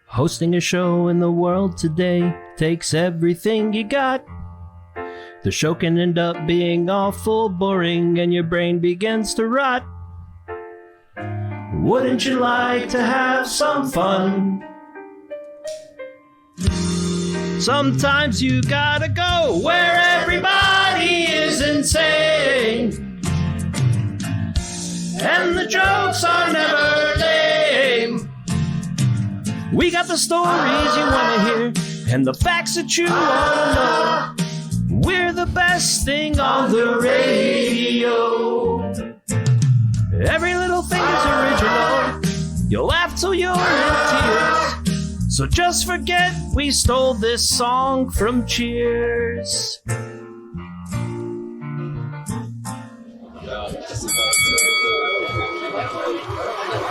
Hosting a show in the world today takes everything you got. The show can end up being awful boring and your brain begins to rot. Wouldn't you like to have some fun? Sometimes you gotta go where everybody is insane, and the jokes are never lame. We got the stories you wanna hear and the facts that you wanna know. We're the best thing on the radio. Every little thing is original. You'll laugh till you're in tears. So just forget we stole this song from Cheers.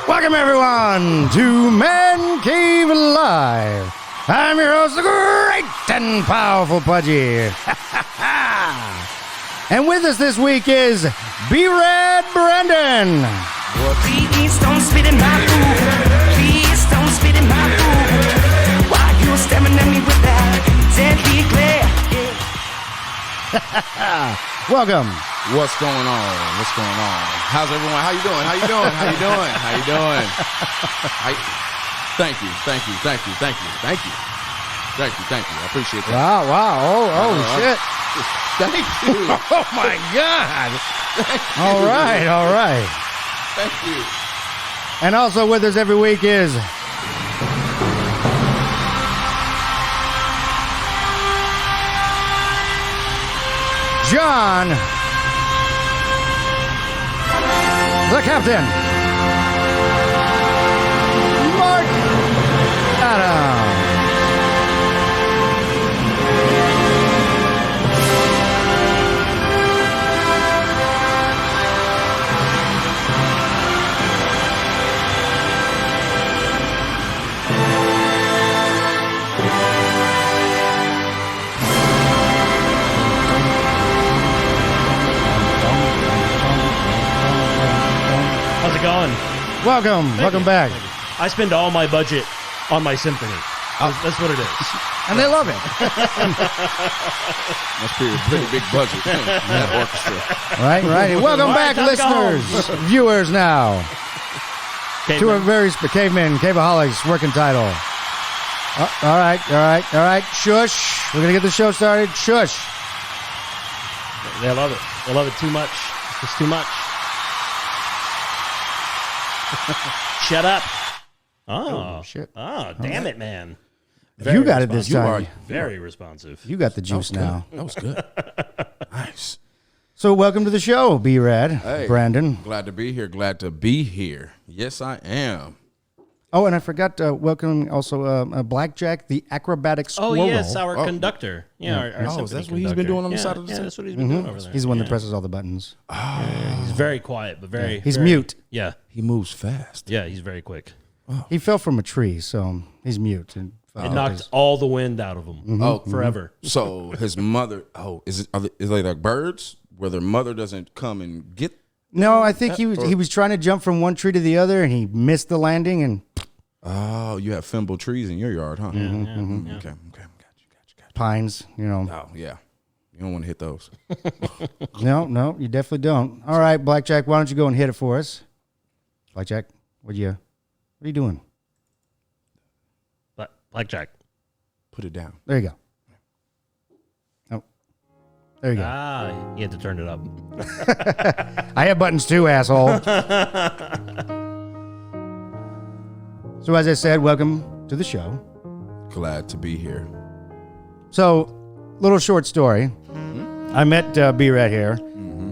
Welcome everyone to Man Cave Live. I'm your host, the Great and Powerful Pujie. And with us this week is B-Rad Brandon. Please don't spit in my food. Please don't spit in my food. Why you staring at me with that deadly glare? Welcome. What's going on? What's going on? How's everyone? How you doing? How you doing? How you doing? How you doing? Thank you. Thank you. Thank you. Thank you. Thank you. Thank you. Thank you. I appreciate that. Wow. Oh, shit. Thank you. Oh, my God. All right. Thank you. And also with us every week is John, the Captain, Mark Adams. How's it going? Welcome back. I spend all my budget on my symphony. That's what it is. And they love it. Must be a pretty big budget in that orchestra. Right. Welcome back, time to go listeners, viewers now. To a very Caveaholics working title. All right. Shush. We're going to get the show started. Shush. They love it. They love it too much. It's too much. Shut up. Oh, shit. Oh, damn it, man. You got it this time. Very responsive. You got the juice now. That was good. Nice. So welcome to the show, B-Rad. Hey, Brandon. Glad to be here. Glad to be here. Yes, I am. Oh, and I forgot to welcome also Blackjack, the acrobatic squirrel. Oh, yes, our conductor. Yeah, our Oh, symphony that's what he's been doing on the side of the Yeah, set? that's what he's been doing over there. He's the one that presses all the buttons. He's very quiet, but very... He's very- mute. Yeah. He moves fast. Yeah, he's very quick. He fell from a tree, so he's mute. And It knocked all the wind out of him. Oh, Forever. So his mother. Oh, is they like birds where their mother doesn't come and get? No, I think he was trying to jump from one tree to the other, and he missed the landing. And Oh, you have fimble trees in your yard, huh? Yeah. Okay. Got you. pines, Oh, yeah. You don't want to hit those. No, you definitely don't. All right, Blackjack, why don't you go and hit it for us? Blackjack, what are you doing? Blackjack. Put it down. There you go. Oh, there you go. Ah, you had to turn it up. I have buttons too, asshole. So as I said, welcome to the show. Glad to be here. So, little short story. I met B-Rad here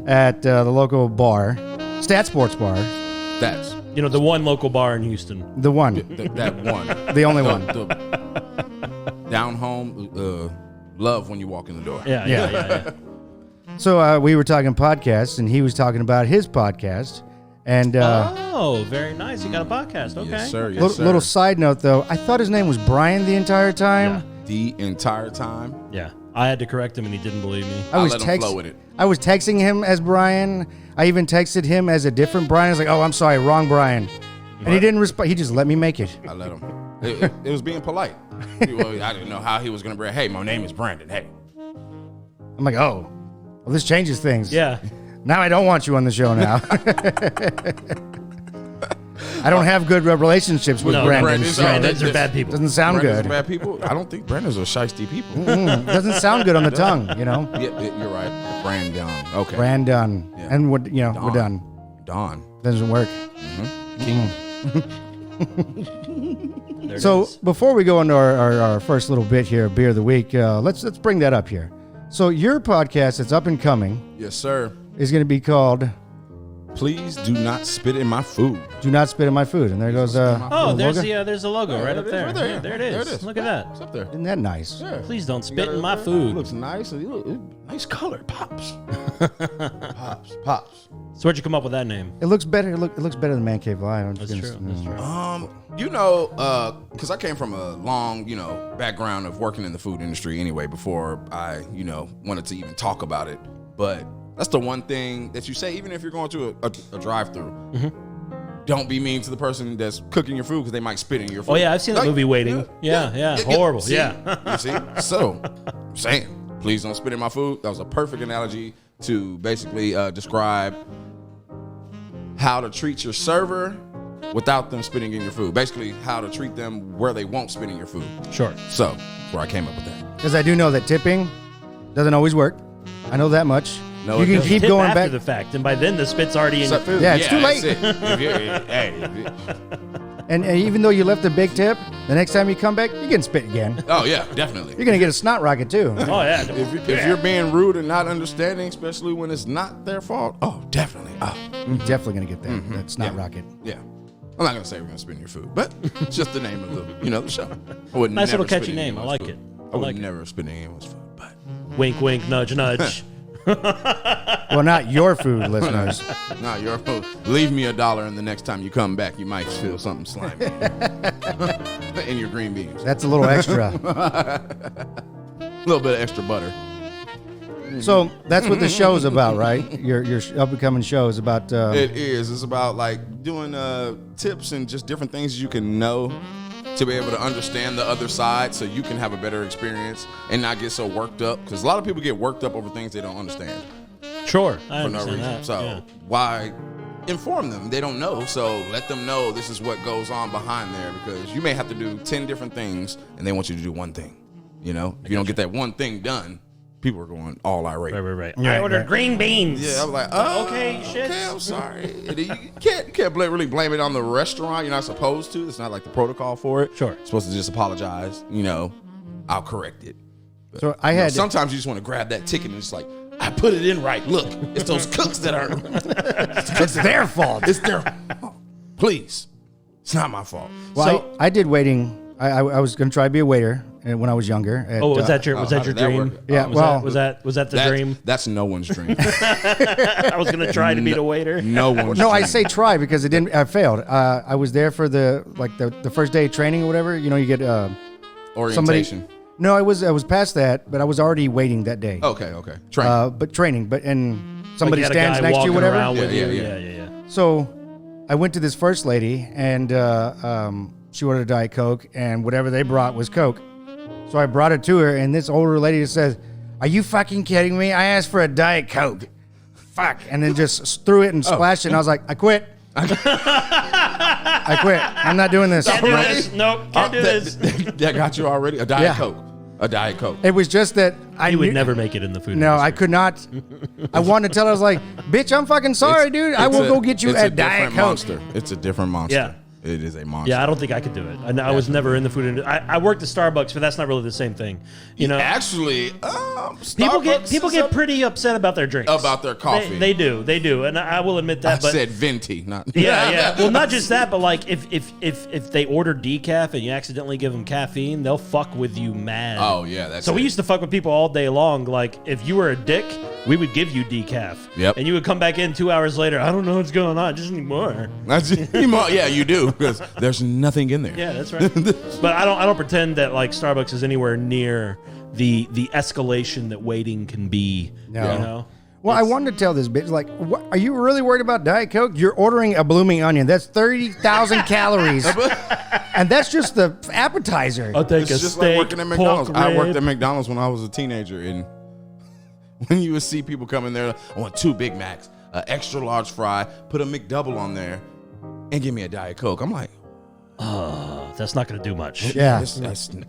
at the local bar, Stat Sports Bar. That's The one local bar in Houston. The one. that one. The only one. The down home love when you walk in the door. Yeah. So we were talking podcasts, and he was talking about his podcast. And very nice. You got a podcast. Okay. Yes, sir. Yes, sir. little side note, though. I thought his name was Brian the entire time. The entire time. Yeah. I had to correct him, and he didn't believe me. I was let him flow with it. I was texting him as Brian. I even texted him as a different Brian. I was like, "Oh, I'm sorry, wrong Brian," and he didn't respond. He just let me make it. I let him. It was being polite. Well, I didn't know how he was going to bring. Hey, my name is Brandon. Hey. I'm like, "Oh, well, this changes things." Yeah. Now I don't want you on the show now. I don't have good relationships with Brandon. Brandons are bad people. Doesn't sound Brandon's good. bad people. I don't think Brandon's are shiesty people. Doesn't sound good on the tongue, you know. Yeah, you're right. Brandon. Okay. Brandon. Yeah. And we're done. Don. Doesn't work. King. So before we go into our first little bit here, Beer of the Week, let's bring that up here. So your podcast that's up and coming Yes, sir. is going to be called Please do not spit in my food. Do Not Spit in My Food. And there goes Oh, little there's logo. there's the logo right up there. Right there. Yeah, there it is. There it is. Look at that. It's up there. Isn't that nice? Yeah. Please don't You spit got it in up my there? food. It looks nice. Nice color. Pops. Pops. So where'd you come up with that name? It looks better. It looks better than Man Cave Live. That's true. That's true. Because I came from a long, background of working in the food industry anyway before I, wanted to even talk about it. But that's the one thing that you say, even if you're going to a drive-through. Don't be mean to the person that's cooking your food because they might spit in your food. Oh, yeah, I've seen that movie, Waiting. Yeah. Horrible. See? Yeah. You see? So, I'm saying, please don't spit in my food. That was a perfect analogy to basically describe how to treat your server without them spitting in your food. Basically, how to treat them where they won't spit in your food. Sure. So, that's where I came up with that. Because I do know that tipping doesn't always work. I know that much. No, you it can doesn't. keep Tip going after back. the fact, and by then the spit's already in your food. Yeah, it's too late. That's it. And even though you left a big tip, the next time you come back, you can spit again. Oh, yeah, definitely. You're going to get a snot rocket, too. Oh, yeah. If you're being rude and not understanding, especially when it's not their fault, oh, definitely. Oh, You're definitely going to get that snot rocket. yeah. I'm not gonna say we're gonna spit in your food, but it's just the name of the show. I would Nice never little catchy spit in name. I anyone's like food. it. I would like it. never spit in anyone's food, but Wink, wink, nudge, nudge. Well, not your food, listeners. nah, your food. Leave me $1, and the next time you come back, you might feel something slimy in your green beans. That's a little extra. A little bit of extra butter. So that's what the show's about, right? Your up-and-coming show is about... It is. It's about like doing tips and just different things you can know to be able to understand the other side so you can have a better experience and not get so worked up. Because a lot of people get worked up over things they don't understand Sure. I for no understand reason. that. So yeah. why inform them? They don't know. So let them know this is what goes on behind there, because you may have to do 10 different things and they want you to do one thing. If you don't get that one thing done, people are going all irate. Right. I ordered green beans. Yeah, I was like, oh, Okay, shit. Okay, I'm sorry. You can't really blame it on the restaurant. You're not supposed to. It's not like the protocol for it. Sure. You're supposed to just apologize. I'll correct it. But, So I had... sometimes you just want to grab that ticket and it's like, I put it in right. Look, it's those cooks that are. It's their fault. It's their fault. Please. It's not my fault. Well, So- I did waiting. I was going to try to be a waiter when I was younger. At, Was that your how dream? did that work? Yeah, Was that the dream? That's no one's dream. I was gonna try to be the waiter. No one's No, dream. I say try because it didn't. I failed. I was there for the first day of training or whatever. You get Orientation. No, I was past that, but I was already waiting that day. Okay. Train. But training, and somebody Like you had a stands guy next to you, walking whatever. around with Yeah, you. yeah. Yeah. So I went to this first lady, and she ordered a Diet Coke, and whatever they brought was Coke. So I brought it to her, and this older lady just says, "Are you fucking kidding me? I asked for a Diet Coke." Fuck. And then just threw it and splashed it, and I was like, I quit. I quit. I'm not doing this. Can't do this. Nope. Can't do this. That got you already? A Diet Yeah. Coke. A Diet Coke. It was just that I You would knew- never make it in the food No, I industry. could not. I wanted to tell her, I was like, bitch, I'm fucking sorry, dude. I will go get you it's a Diet different Coke. monster. It's a different monster. Yeah. It is a monster. Yeah, I don't think I could do it. I was never in the food industry. I worked at Starbucks, but that's not really the same thing. You know, Actually, people Starbucks get pretty upset about their drinks, about their coffee. They do, and I will admit that. I but said venti, not yeah. Well, not just that, but like if they order decaf and you accidentally give them caffeine, they'll fuck with you mad. Oh yeah, that's so it. we used to fuck with people all day long. Like if you were a dick, we would give you decaf. Yep. And you would come back in 2 hours later. I don't know what's going on. Just need more. Yeah, you do, because there's nothing in there. Yeah, that's right. But I don't pretend that like Starbucks is anywhere near the escalation that waiting can be. No. You know. Well, I wanted to tell this bitch, like, what, are you really worried about Diet Coke? You're ordering a blooming onion. That's 30,000 calories. And that's just the appetizer. I'll take It's a just steak, like working at McDonald's. pork I worked rib. at McDonald's when I was a teenager, and when you would see people come in there, I want 2 Big Macs, an extra large fry, put a McDouble on there, and give me a Diet Coke. I'm like, That's not going to do much. Yeah.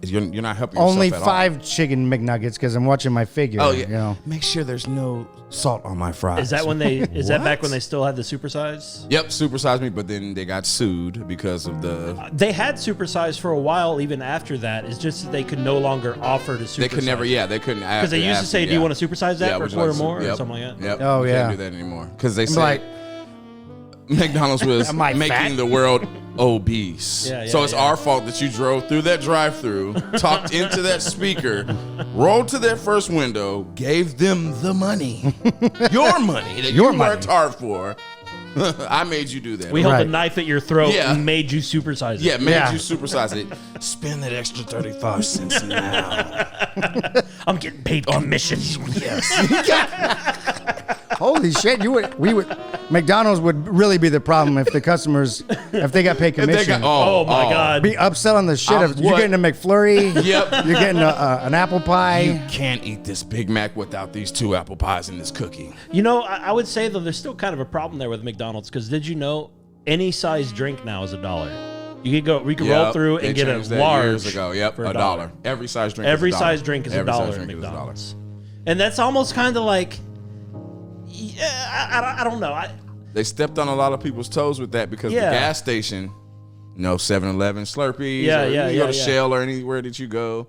you're not helping yourself Only at all. 5 chicken McNuggets because I'm watching my figure. Oh yeah. You know. Make sure there's no salt on my fries. Is that when they? Is that back What? when they still had the supersize? Yep, supersized me, but then they got sued because of the. They had supersize for a while. Even after that, it's just that they could no longer offer to supersize. They could never. Yeah, they couldn't. Because they used to say, "Do you want to supersize that for a would you quarter like to- more yep, or something like that?" Yep. Oh, you yeah. Can't do that anymore because they I'm say like, McDonald's was Am I making fat? the world obese. Yeah, So it's yeah. our fault that you drove through that drive-through, talked into that speaker, rolled to their first window, gave them the money, your money that Your you money. worked hard for. I made you do that. We held Right. a knife at your throat Yeah. and made you supersize it. Yeah, made Yeah. you supersize it. Spend that extra 35 cents now. I'm getting paid commission. holy shit! McDonald's would really be the problem if the customers, if they got paid If they commission. got- Oh my God. Be upselling the shit of you're What? getting a McFlurry. Yep. You're getting an apple pie. You can't eat this Big Mac without these 2 apple pies and this cookie. You know, I would say though, there's still kind of a problem there with McDonald's because did you know any size drink now is $1? We could roll through they and get a changed that large years ago. Yep, for a dollar. Every size drink. Every is a size dollar. drink is Every $1 size at drink is a dollar. McDonald's, and that's almost kind of like, yeah, I don't know. They stepped on a lot of people's toes with that because Yeah. the gas station, 7-Eleven, Slurpees, Yeah, or yeah, you go yeah, to yeah. Shell or anywhere that you go,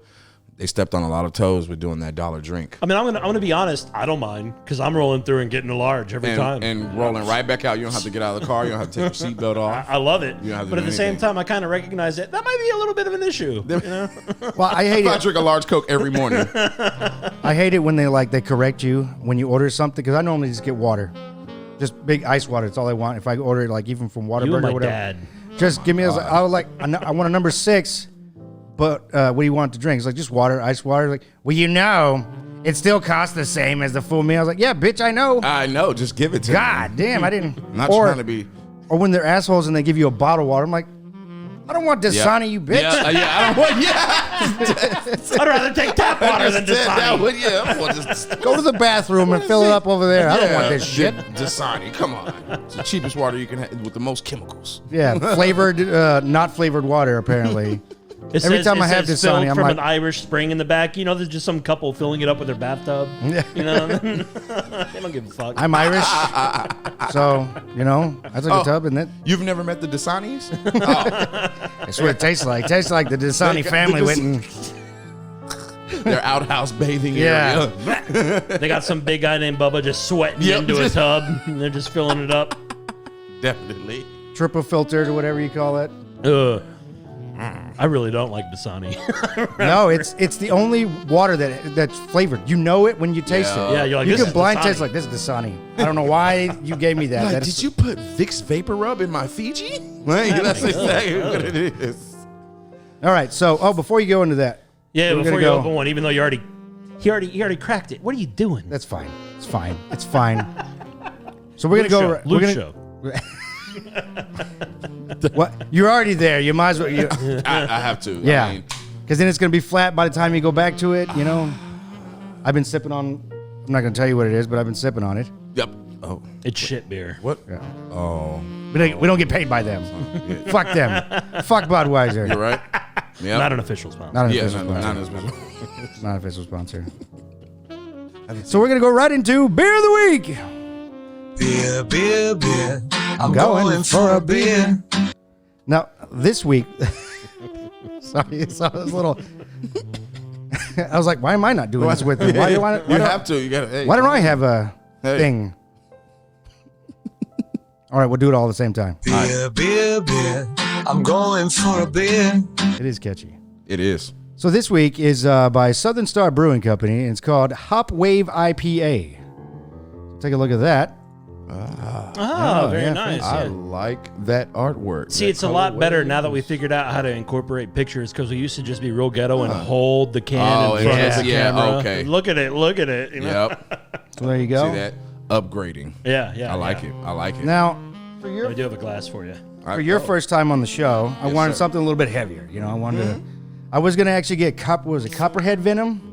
they stepped on a lot of toes with doing that dollar drink. I mean, I'm gonna be honest. I don't mind because I'm rolling through and getting a large every time. And rolling right back out. You don't have to get out of the car. You don't have to take your seatbelt off. I love it. You don't have to But do at the same anything. time, I kind of recognize that might be a little bit of an issue. You know? Well, I hate I it. drink a large Coke every morning. I hate it when they correct you when you order something because I normally just get water, just big ice water. That's all I want. If I order it like even from You Whataburger and my or whatever, dad. just give me. I want a number 6, but what do you want to drink? It's like just water, ice water. Like, well, it still costs the same as the full meal. I was like, yeah, bitch, I know. I know. Just give it to me. God damn, I didn't. I'm not or, trying to be. Or when they're assholes and they give you a bottle of water, I'm like, I don't want Dasani, you bitch. Yeah, I don't want. Yeah. I'd rather take tap water than Just said that Dasani. one, yeah, I want just Go to the bathroom and fill it up over there. I don't want this shit. Dasani, come on. It's the cheapest water you can have with the most chemicals. Yeah, flavored, not flavored water, apparently. It Every says- time it I have says Dasani, filled I'm from like- an Irish spring in the back. You know, there's just some couple filling it up with their bathtub. Yeah. You know, they don't give a fuck. I'm Irish, so, I took a tub and that, You've never met the Dasanis? that's what it tastes like. It tastes like the Dasani family went and, Their outhouse bathing yeah. area. They got some big guy named Bubba just sweating Yep. into a tub, and they're just filling it up. Definitely. triple filtered or whatever you call it. Ugh. I really don't like Dasani. No, it's the only water that's flavored. You know it when you taste Yeah. it. Yeah, you're like, you this can is blind Dasani. taste like this is Dasani. I don't know why you gave me that. Like, That's- did you put Vicks Vapor Rub in my Fiji? Like, that's exactly what it is. All right, so before you go into that, Yeah, we're before gonna you go. open one, even though you already cracked it. What are you doing? That's fine. It's fine. It's fine. So we're gonna go. Luke We're show. gonna. What? You're already there. You might as well. I have to. Yeah, I mean, because then it's gonna be flat by the time you go back to it. I've been sipping on. I'm not gonna tell you what it is, but I've been sipping on it. yep. Oh, It's shit beer. what? Yeah. Oh, We don't get paid by them. Fuck them. Fuck Budweiser. you're right. Yeah. Not an official sponsor. Not an Yeah, official sponsor. not as well. Not an official sponsor. So we're gonna go right into beer of the week. Beer, beer, beer. I'm Going going for a beer. Now, this week, sorry, it's a little. I was like, why am I not doing this with them? Why have to. You gotta. Hey, why don't I have a thing? All right, we'll do it all at the same time. Beer, beer, beer. I'm going for a beer. It is catchy. It is. So this week is by Southern Star Brewing Company, and it's called Wave IPA. Take a look at that. Very nice. I Yeah. like that artwork. See, it's a lot better now that we figured out how to incorporate pictures, because we used to just be real ghetto and hold the can in front of the camera. Okay. Look at it. You know? Yep. So there you go. See that? Upgrading. Yeah. I like it. I like it. Now, I do have a glass for you. for your first time on the show, I wanted sir. something a little bit heavier. You know, I was gonna actually get Copperhead Venom.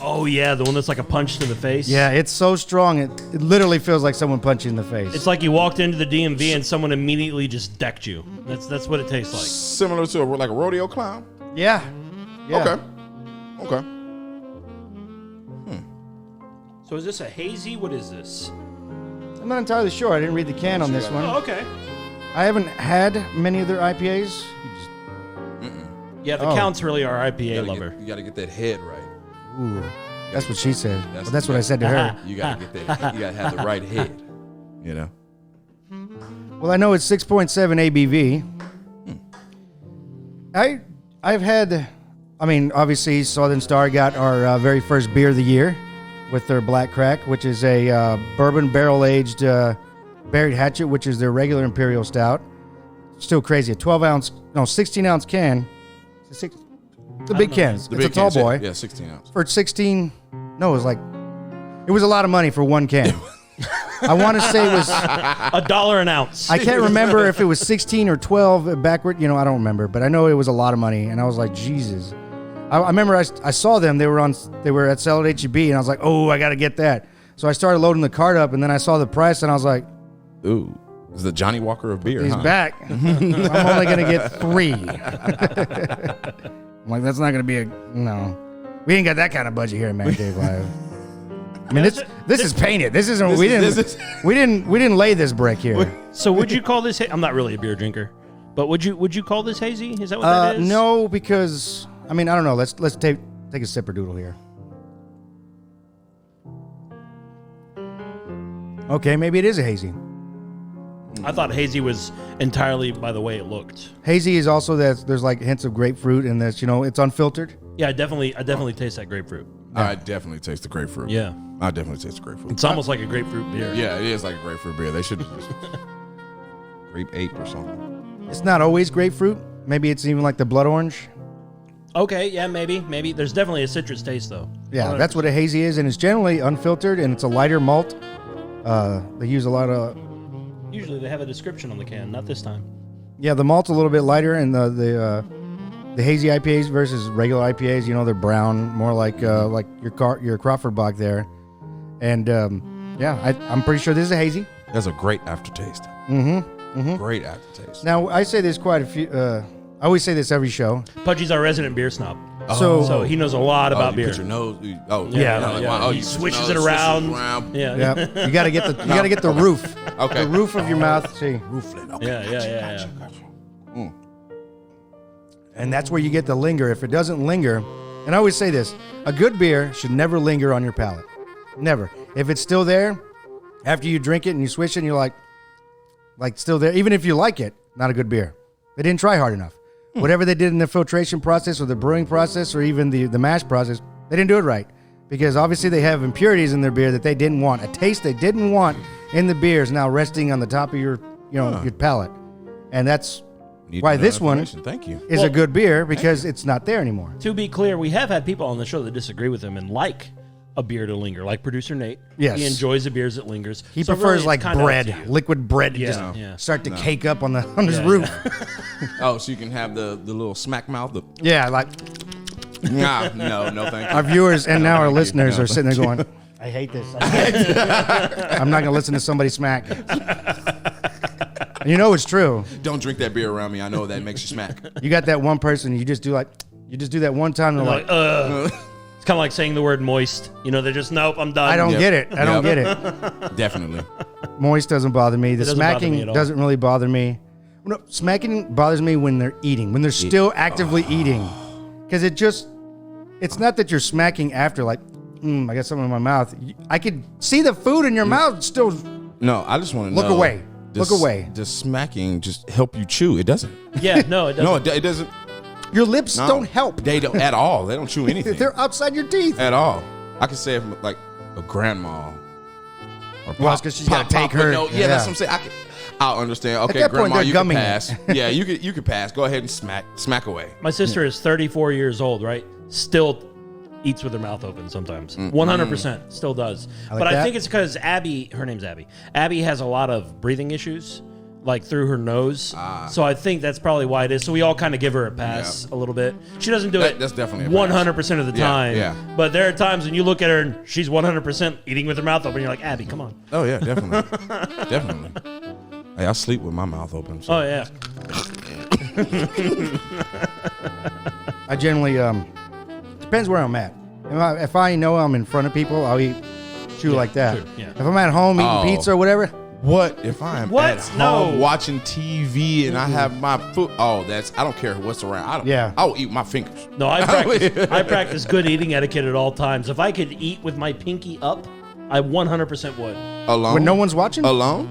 Oh yeah, the one that's like a punch to the face. Yeah, it's so strong. It literally feels like someone punched you in the face. It's like you walked into the DMV and someone immediately just decked you. That's what it tastes like. Similar to like a rodeo clown. yeah. Okay. So is this a hazy? What is this? I'm not entirely sure. I didn't read the can on this one. Oh, okay. I haven't had many of their IPAs. Yeah, the Oh. Count's really our IPA lover. You got to get that head right. Ooh, that's what she said. That's what I said to her. You got to get that. You got to have the right head. You know. Well, I know it's 6.7 ABV. I've had, I mean, obviously Southern Star got our very first beer of the year with their Black Crack, which is a bourbon barrel-aged Buried Hatchet, which is their regular Imperial Stout. Still crazy. A 16-ounce can. It's a big can. It's a tall boy. Yeah, 16 ounce. For 16, no, it was a lot of money for one can. I want to say it was $1 an ounce. I can't remember if it was 16 or 12 backward. You know, I don't remember, but I know it was a lot of money, and I was like, Jesus. I remember I saw them. They were at sale at HEB, and I was like, oh, I got to get that. So I started loading the cart up, and then I saw the price, and I was like, ooh, this is the Johnny Walker of beer. he's back. I'm only gonna get 3. I'm like, that's not gonna be no. We ain't got that kind of budget here at Man Cave Live. I mean, this is painted. This isn't. We didn't lay this brick here. So would you call this? I'm not really a beer drinker, but would you call this hazy? Is that what that is? No, because I mean, I don't know. Let's take a sipper doodle here. Okay, maybe it is a hazy. I thought hazy was entirely by the way it looked. Hazy is also that there's like hints of grapefruit and this, it's unfiltered. Yeah, I definitely taste that grapefruit. I definitely taste the grapefruit. Yeah, I definitely taste the grapefruit. it's almost like a grapefruit beer. Yeah, it is like a grapefruit beer. They should grape ape or something. It's not always grapefruit. Maybe it's even like the blood orange. Okay, yeah, maybe. There's definitely a citrus taste though. Yeah, that's what a hazy is, and it's generally unfiltered, and it's a lighter malt. They use a lot of. Usually they have a description on the can, not this time. Yeah, the malt's a little bit lighter, and the hazy IPAs versus regular IPAs, they're brown, more like your Crawford Bock there. And I'm pretty sure this is a hazy. It has a great aftertaste. Great aftertaste. Now I say this quite a few. I always say this every show. Pudgie's our resident beer snob. So he knows a lot about you beer. Put your nose. He switches it around. Yeah. yeah, you gotta get the roof. Okay. The roof of your mouth. See. Rooflet. Okay. Yeah. Gotcha. And that's where you get the linger. If it doesn't linger, and I always say this, a good beer should never linger on your palate. Never. If it's still there, after you drink it and you switch it and you're like still there, even if you like it, not a good beer. They didn't try hard enough. Whatever they did in the filtration process or the brewing process or even the mash process, they didn't do it right. Because obviously they have impurities in their beer that they didn't want. A taste they didn't want in the beer is now resting on the top of your palate. And that's why this one is a good beer, because it's not there anymore. To be clear, we have had people on the show that disagree with him and like a beer to linger, like producer Nate. Yes. He enjoys the beers that lingers. He So prefers really, like it's kinda up to bread, you. liquid bread to Yeah. start to cake up on his roof. Oh, so you can have the little smack mouth. Yeah, like No, thank you. our viewers and now our listeners are sitting there going, I hate this. I'm not going to listen to somebody smack. And it's true. Don't drink that beer around me. I know that makes you smack. You got that one person, you just do that one time, and they're like, It's kind of like saying the word moist. They're just, nope, I'm done. I don't Yep. get it. I don't Yep. get it. Definitely. Moist doesn't bother me. The doesn't bother smacking me at all. doesn't really bother me. No, smacking bothers me when they're eating, when they're still actively eating. Because it's not that you're smacking after, like, I got something in my mouth. I could see the food in your mouth still. No, I just want to know. Look away. Look away. Does smacking just help you chew? It doesn't. Yeah, no, it doesn't. No, it doesn't. Your lips No. don't help. They don't at all. They don't chew anything. They're outside your teeth. At all. I could say if like a grandma. Or Well, it's 'cause she's gotta take her- No, yeah, yeah. that's what I'm saying. I'll understand. Okay, that point, grandma, they're you can gumming it. pass. Yeah, you can pass. Go ahead and smack away. My sister is 34 years old, right? Still eats with her mouth open sometimes. 100% still does. But I that. think it's because Abby, her name's Abby. Abby has a lot of breathing issues, like through her nose. So I think that's probably why it is. So we all kind of give her a pass a little bit. She doesn't do it That's definitely a 100% of the Yeah, time. yeah. But there are times when you look at her and she's 100% eating with her mouth open. You're like, Abby, come on. Oh yeah, definitely, definitely. Hey, I sleep with my mouth open. So. Oh, yeah. I generally, depends where I'm at. If I know I'm in front of people, I'll chew like that. sure, yeah. If I'm at home eating pizza or whatever, What if I'm What? at home No. watching TV and I have my food? Oh, I don't care what's around. I will eat my fingers. No, I practice good eating etiquette at all times. If I could eat with my pinky up, I 100% would. Alone? when no one's watching. Alone?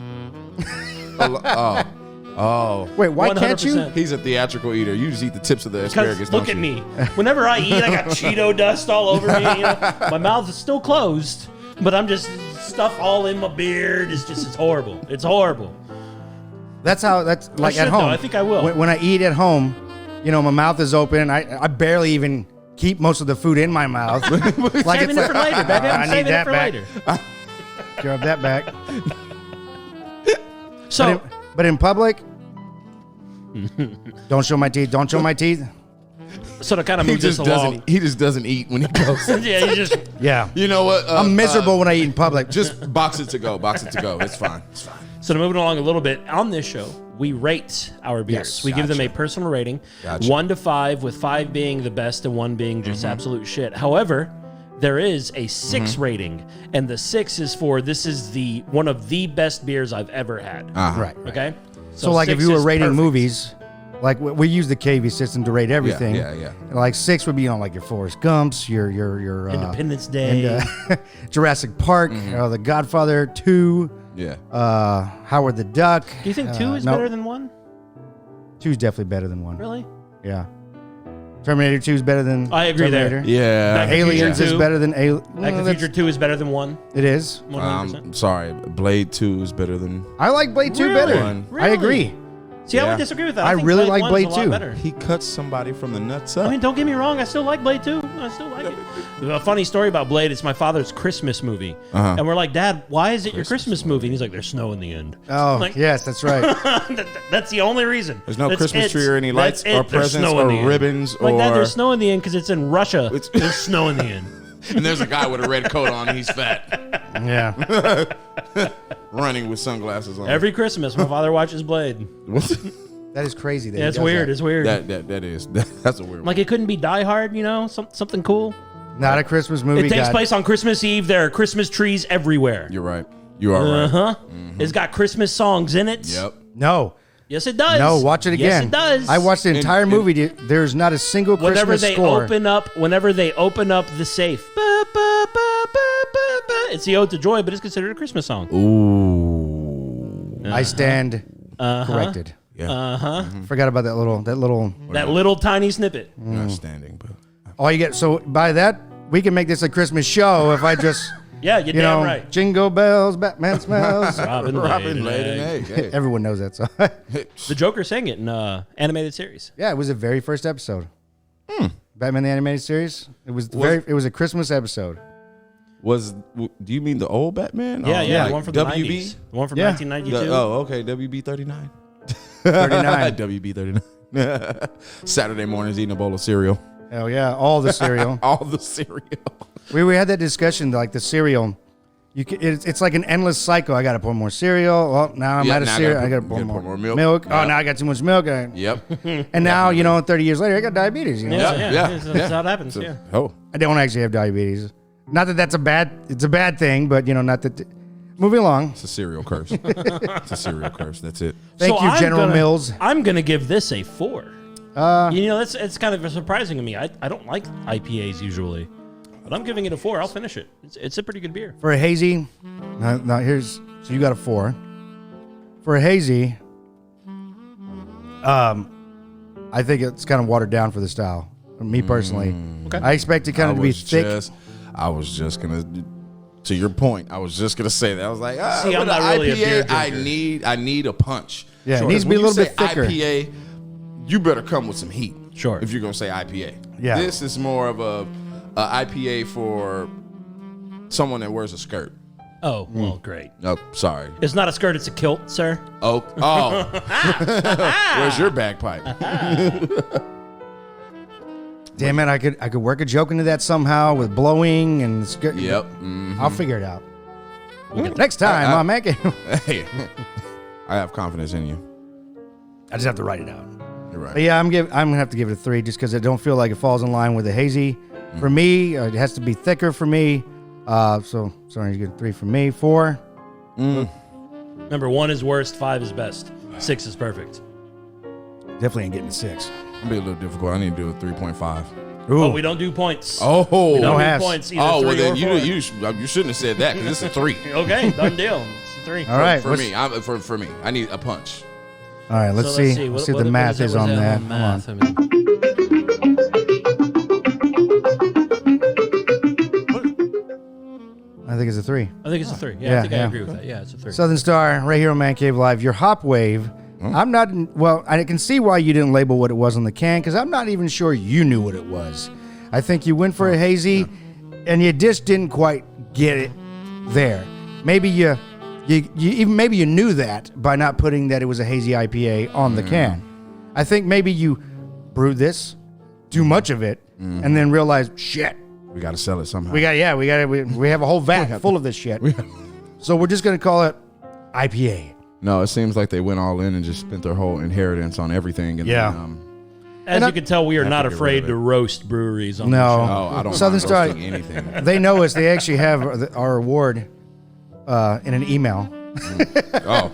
Oh. Wait, why can't you? 100%. He's a theatrical eater. You just eat the tips of the asparagus. Because Don't look at you? me. Whenever I eat, I got Cheeto dust all over me. You know? My mouth is still closed, but I'm just stuff all in my beard. It's horrible. It's horrible. That's like should, at home. though. I think I will. When I eat at home, my mouth is open. I barely even keep most of the food in my mouth. like Saving it for later, baby. I I'm need saving that it for back. later. Grab that back. So, But in public, don't show my teeth. Don't show my teeth. so to kind of He move this just along. doesn't. He just doesn't eat when he goes. Yeah, you just. Yeah. You know what? I'm miserable when I eat in public. Just box it to go. Box it to go. It's fine. It's fine. So to move it along a little bit, on this show, we rate our beers. Yes. We give them a personal rating, Gotcha. 1 to 5, with 5 being the best and 1 being just absolute shit. However, there is a 6 rating, and the 6 is for this is one of the best beers I've ever had. Right. Okay? So like if 6 you were is rating perfect. movies, like we use the KV system to rate everything. yeah. Like 6 would be on like your Forrest Gumps, your Independence Day. and, Jurassic Park, The Godfather 2, Yeah. Howard the Duck. Do you think 2 is no, better than 1? 2 is definitely better than 1. Really? Yeah. Terminator 2 is better than I agree there. Terminator. Yeah. Back to the Aliens Future is 2. better than Back to the Future 2 is better than 1? It is. 100%. Sorry. Blade 2 is better than. I like Blade 2 Really? better. Really? I agree. See, I Yeah. would disagree with that. I think really Blade like 1's Blade a lot 2. better. He cuts somebody from the nuts up. I mean, don't get me wrong. I still like Blade 2. I still like it. A funny story about Blade. It's my father's Christmas movie. And we're like, Dad, why is it your Christmas movie? And he's like, there's snow in the end. Oh, Like- yes, that's right. That's the only reason. There's no That's Christmas it. tree or any lights That's or it. There's presents snow in or the end. ribbons Like that, or- there's snow in the end because it's in Russia. It's- There's snow in the end. and there's a guy with a red coat on and he's fat. Yeah. Running with sunglasses on. Every Christmas, my father watches Blade. That is crazy. That Yeah, he it's does weird. that. It's weird. That's a weird one. Like, it couldn't be Die Hard, something cool. Not a Christmas movie. It takes God. place on Christmas Eve. There are Christmas trees everywhere. You're right. You are right. Uh-huh. It's got Christmas songs in it. Yep. No. Yes, it does. No, watch it again. Yes, it does. I watched the entire movie. There's not a single Whenever Christmas they score. whenever they open up the safe, ba, ba, ba, ba, ba, ba, it's the Ode to Joy, but it's considered a Christmas song. Ooh. I stand corrected. Yeah. Forgot about that little. That little tiny snippet. Not standing, but All you get. So by that, we can make this a Christmas show. If I just, Yeah, you're damn right. Jingle bells, Batman smells. Robin Robin Laid laid an an egg. egg. Hey. Everyone knows that song. The Joker sang it in animated series. Yeah, it was the very first episode. Batman the Animated Series. It was It was a Christmas episode. Do you mean the old Batman? Yeah, Oh, yeah, like the one from the WB? 90s. The one from Yeah. 1992. Okay, WB 39. 39. WB 39. Saturday mornings eating a bowl of cereal. Hell yeah, all the cereal. All the cereal. We had that discussion, like the cereal. It's like an endless cycle. I got to pour more cereal. Well, now I'm out of now I cereal. gotta I got to put- pour you more, gotta pour more milk. Oh, Yep. now I got too much milk. Yep. And now, 30 years later, I got diabetes. Yeah, Yeah, yeah, That's how it happens. So- Yeah. Oh. I don't actually have diabetes. Not that it's a bad thing, but not that. Moving along. It's a cereal curse. It's a cereal curse. That's it. Thank you, General Mills. I'm gonna give this a 4. It's kind of surprising to me. I don't like IPAs usually, but I'm giving it a 4. I'll finish it. It's a pretty good beer. For a hazy, now here's, so you got a 4. For a hazy, I think it's kind of watered down for the style. Me personally. Okay. I expect it kind of to be thick. I was just gonna, to your point, I was just gonna say that. I was like, See, I'm not really a beer drinker. I need a punch. Yeah, it needs to be a little bit thicker. IPA, you better come with some heat. Sure. If you're gonna say IPA. Yeah. This is more of a IPA for someone that wears a skirt. Oh, well, great. Oh, sorry. It's not a skirt; it's a kilt, sir. Oh. Where's your bagpipe? Damn it, I could work a joke into that somehow with blowing and Yep. I'll figure it out. Next time on Man Cave. Hey, I have confidence in you. I just have to write it out. You're right. But yeah, I'm gonna have to give it a 3 just because I don't feel like it falls in line with the hazy. For me, it has to be thicker for me. So sorry, you get a 3 from me. 4. Remember, 1 is worst, 5 is best, 6 is perfect. Definitely ain't getting a 6. It'll be a little difficult. I need to do a 3.5. Ooh. Oh, we don't do points. Oh, we don't no do halves. points. Either well 3 then or you 4. you shouldn't have said that because it's a 3. Okay, done deal. It's a 3. All right, For me, for me, I need a punch. all right. Let's see. Let's see what the math is on that. Hold on. I mean, I think it's a 3. I think it's a 3. Yeah, Yeah, I think I yeah. agree with that. Yeah, it's a 3. Southern Star, right here on Man Cave Live. Your hop wave. I'm not. Well, I can see why you didn't label what it was on the can because I'm not even sure you knew what it was. I think you went for a hazy, and you just didn't quite get it there. Maybe you maybe you knew that by not putting that it was a hazy IPA on the can. I think maybe you brewed this, too much of it, and then realized shit. We got to sell it somehow. We have a whole vat full of this shit. So we're just gonna call it IPA. No, it seems like they went all in and just spent their whole inherence on everything. And Yeah. Then, As you can tell, we are have not to get rid afraid of to it. roast breweries on No. the show. no, I don't Southern mind Star- roasting anything. They know us. They actually have our award in an email. Oh.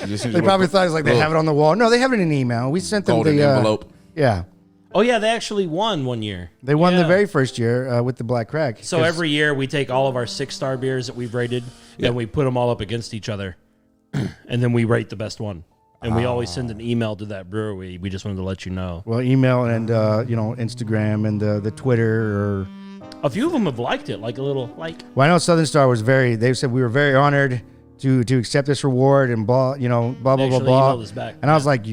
They probably thought it's like they have it on the wall. No, they have it in an email. We sent them golden the envelope. Yeah, Oh, yeah, they actually won one year. they won the Yeah. very first year with the Black Crack. So every year we take all of our 6-star beers that we've rated and we put them all up against each other, and then we rate the best one. And we always send an email to that brewery. We just wanted to let you know. Well, email and Instagram and the Twitter. Or A few of them have liked it, like a little like. well, I know Southern Star was very. They said we were very honored to accept this reward and blah blah blah They blah actually blah. emailed us back. And I was like,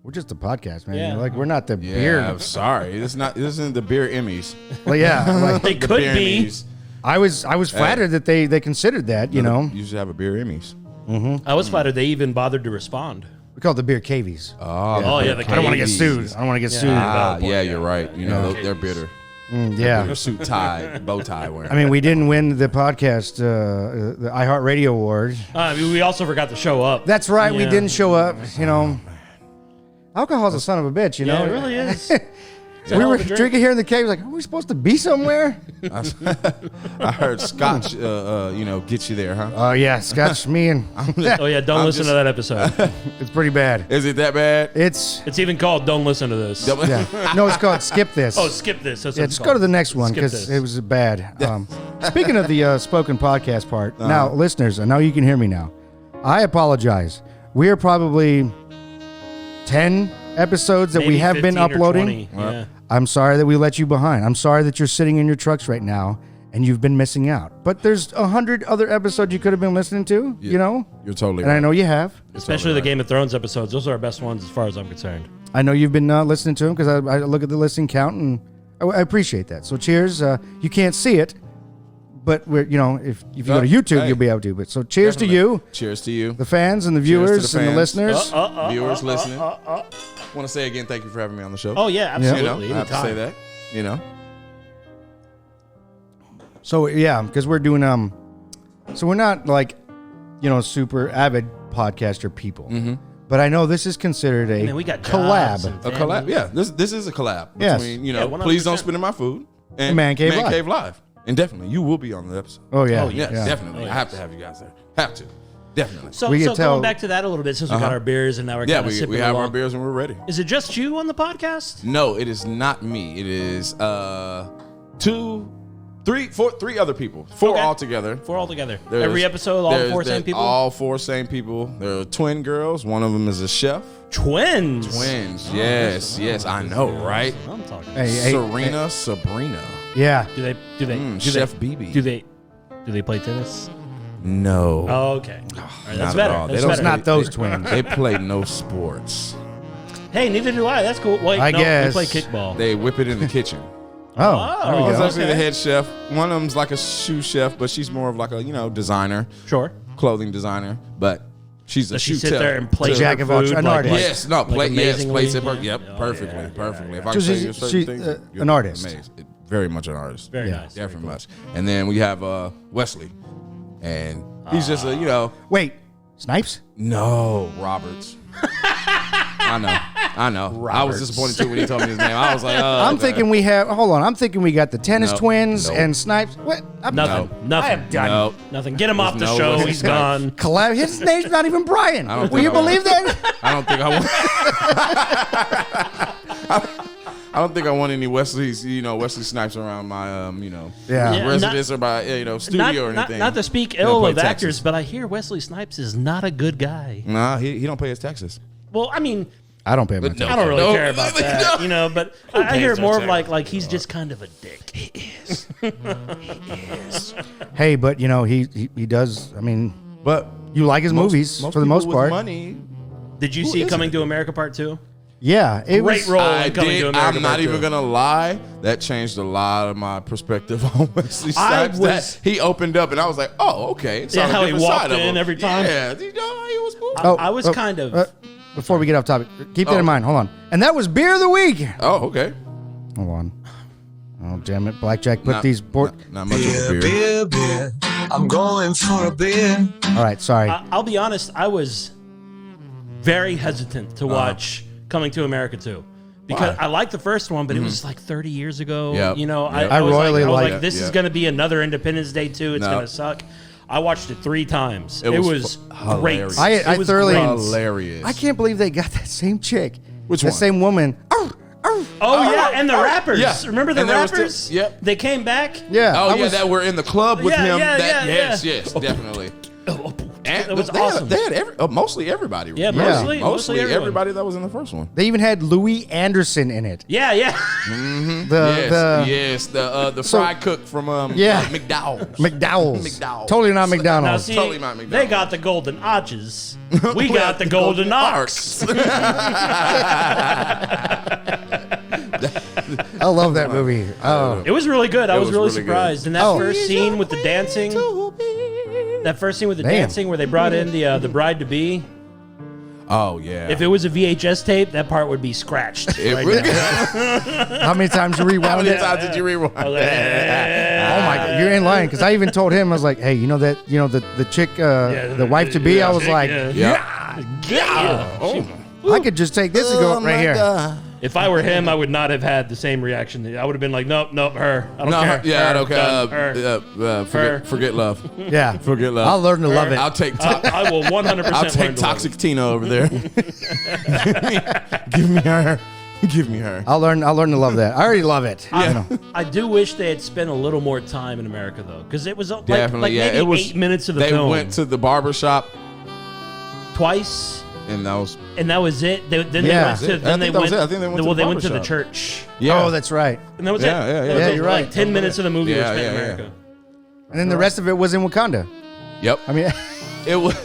we're just a podcast, man. Yeah. Like we're not the Yeah, beer. I'm sorry. This isn't the beer Emmys. Well, yeah. Like, They The could beer be. Emmys. I was flattered that they considered that. You know, You should have a beer Emmys. I was flattered they even bothered to respond. we call it the beer cavies. Oh, yeah, the I don't want to get cavies. sued. I don't want to get sued. Yeah, you're right. You know, they're bitter. Yeah. They're suit tie, bow tie wearing. I mean, we didn't win the podcast, the iHeartRadio award. We also forgot to show up. That's right. We Yeah. didn't show up. You know, alcohol's a son of a bitch. You Yeah, know, it really is. we were drinking here in the cave. Like, are we supposed to be somewhere? I heard Scotch, get you there, huh? Oh yeah, Scotch. Me and Oh, yeah, don't listen to that episode. it's pretty bad. Is it that bad? It's It's even called Don't Listen to This. yeah. No, it's called Skip This. Oh, skip this. That's what Yeah, it's just go to the called. next one Skip because this. it was bad. Speaking of the spoken podcast part, now listeners, I know you can hear me now. I apologize. We are probably 10 episodes that we Maybe have been 15 or uploading. 20. Yeah. I'm sorry that we let you behind. I'm sorry that you're sitting in your trucks right now and you've been missing out. But there's 100 other episodes you could have been listening to, you know? You're totally And right. I know you have. Especially the Game of Thrones episodes. Those are our best ones as far as I'm concerned. I know you've been listening to them because I look at the listening count and I appreciate that. So cheers. You can't see it, but we're if you go to YouTube, hey. you'll be able to. But so cheers Definitely. to you, Cheers to you. the fans and the Cheers to viewers the and the fans. listeners. Viewers listening. Want to say again, thank you for having me on the show. Oh, yeah, absolutely. I have to say Anytime. that. So yeah, because we're doing so we're not like super avid podcaster people, but I know this is considered a Man, we got jobs collab. and A collab. family. Yeah, this is a collab Yes. between Yeah, please don't 100%. spit in my food and Man Cave Live. Live. And definitely, you will be on the episode. Oh yeah. Yes, yeah. definitely. Oh, I have to have you guys there. Have to. Definitely. So, We so could tell- going back to that a little bit, since we got our beers and now we're Yeah, kind of sipping we have our along. beers and we're ready. Is it just you on the podcast? No, it is not me. It is 3 other people. 4 Okay. altogether. 4 all together. There's- Every episode, all there's- 4 same there's people? All 4 same people. There are twin girls. One of them is a chef. Twins. Twins. Yes, yes, I know, right? I'm talking. Hey, Serena, Sabrina. Yeah. Do they Chef BB. Do they play tennis? No. Oh, okay. All right, that's Not at better. all. They That's don't- It's better. not those twins. They play no sports. Hey, neither do I. That's cool. Wait, I no, guess. we play kickball. They whip it in the kitchen. Oh, there we Oh, He's go. actually the Okay. head chef. One of them's like a shoe chef, but she's more of like a, designer, Sure. clothing designer. But she's a Does she shoe sit tell. there and plate Jack her of all food? trades. An like- artist. like- Yes, no, like plate. Yes, amazingly? plates it. Yeah. Yep, Oh, perfectly, yeah, perfectly. If So I can say she's- certain she's, things, you're an artist. amazed. Very much an artist. Very Yeah. nice. Very Definitely cool. much. And then we have Wesley, and he's just a Wait, Snipes? no Roberts. I know. I was disappointed too when he told me his name. I was like, I'm thinking we have. Hold on. I'm thinking we got the tennis Nope. twins Nope. and Snipes. What? Nothing. I Nothing. am done. no. Nothing. Get him off the There's no show. Wesley He's Snipes. gone. His name's not even Brian. I don't Will you think I believe that? I don't think I want. I don't think I want any Wesley Snipes around my Yeah. Yeah. residence or my studio or anything. Not to speak He don't ill play of Texas. actors, but I hear Wesley Snipes is not a good guy. Nah, he don't pay his taxes. Well, I mean, I don't pay much attention. I don't really No. care about that, No. but I hear pays more of attention? like he's just kind of a dick. Hey, but he does. I mean, But you like his movies for the most people with part. Money. Did you see Coming to America Part 2? Yeah, it Great was. role I in Coming to did. America I'm not Part even 2. gonna lie. That changed a lot of my perspective on Wesley I Snipes. was- He opened up, and I was like, "Oh, okay." It's Yeah, on a how he different walked side of in him. every time. Yeah, he was cool. I was kind of. Before we get off topic, keep that Oh. in mind. Hold on. And that was beer of the week. Oh, okay. Hold on. Oh damn it, Blackjack put Not- these port. Not much of a beer. Beer, beer. I'm going for a beer. All right, sorry. I'll be honest. I was very hesitant to watch Coming to America 2 because Why? I liked the first one, but it was like 30 years ago. Yep. You know, Yep. I I was royally like, like- this is Yep. going to be another Independence Day 2. It's No. going to suck. I watched it 3 times. It It was was great. hilarious. I It was thoroughly- great. Hilarious. I can't believe they got that same chick. Which the one? same woman. Oh yeah, and the rappers. Yeah. Remember the And there was rappers? still- yep. They came back. Yeah. Oh I yeah, was- that we're in the club with Yeah, him. yeah, That, yeah, yes, yeah. yes, definitely. And It was they awesome. Had mostly everybody. Yeah, mostly mostly everyone. everybody that was in the first one. They even had Louis Anderson in it. Yeah, yeah. Yes, the fry cook from Yeah. McDowell's. McDowell's. McDowell's. Totally not Now McDonald's. see, Totally not McDonald's. they got the golden arches. We got the golden arcs. I love that movie. Oh, It was really good. I was was really really good. surprised. And that Oh. first scene with the dancing, Damn. dancing where they brought in the bride to be. Oh yeah. If it was a VHS tape, that part would be scratched. It right really- now. how many times you How rewound many it? times did you rewind? I was like, Oh my god, you're in line because I even told him I was like, hey, the chick, the wife to be. I was like, yeah. I could just take this and go right here. If I were him, I would not have had the same reaction. I would have been like, nope, her. I don't No, care. yeah, her, I don't done, care. her. Forget love. Yeah, Forget love. I'll learn to love it. I'll take. I will 100% I'll learn take to Toxic love Tina over there. Give me her. Give me her. I'll learn to love that. I already love it. it. You know. I do wish they had spent a little more time in America, though, because it was like Definitely, yeah. maybe It was 8 minutes of the They film. went to the barber shop, twice, and that was and that was it. Then Yeah. they went to, I then they think that was went. it. I think they went to well, the they went to the barber shop. church, Oh, that's right. and that was Yeah, it. yeah, That yeah. was Yeah, it. you're Like right. 10 minutes of the movie was Yeah, spent in yeah, yeah. America. And then the rest of it was in Wakanda. Yep. I mean, It was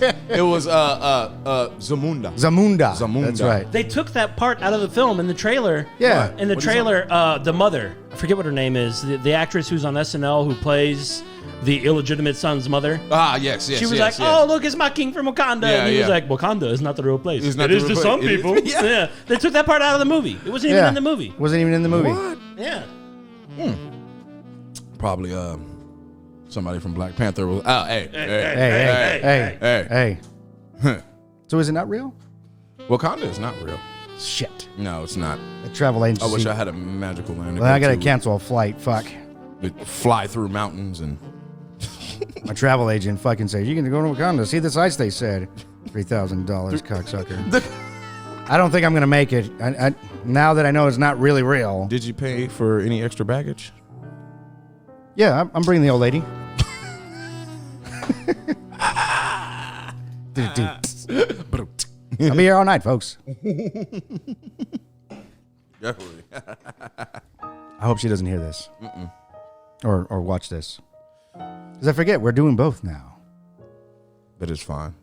Zamunda. Zamunda. Zamunda. That's right. They took that part out of the film in the trailer. Yeah. In the What is trailer, the mother, I forget what her name is, the actress who's on SNL who plays the illegitimate son's mother. Ah, yes. She was like, "Oh, look, it's my king from Wakanda," Yeah, and he was yeah. like, "Wakanda is not the real place. It's not It the is real to place. some It is- people." Yeah. They took that part out of the movie. It wasn't even in the movie. Wasn't even in the movie. What? Yeah. Probably somebody from Black Panther was. Oh, hey. Hey. So is it not real? Wakanda is not real. Shit. No, it's not. The travel agency. I wish I had a magical land. Well, I gotta cancel a flight. Fuck. fly through mountains and. My travel agent fucking said, you can go to Wakanda, see the sights they said. $3,000, cocksucker. I don't think I'm going to make it. Now that I know it's not really real. Did you pay for any extra baggage? Yeah, I'm bringing the old lady. I'll be here all night, folks. Definitely. I hope she doesn't hear this. Or watch this. Because I forget, we're doing both now. But it's fine.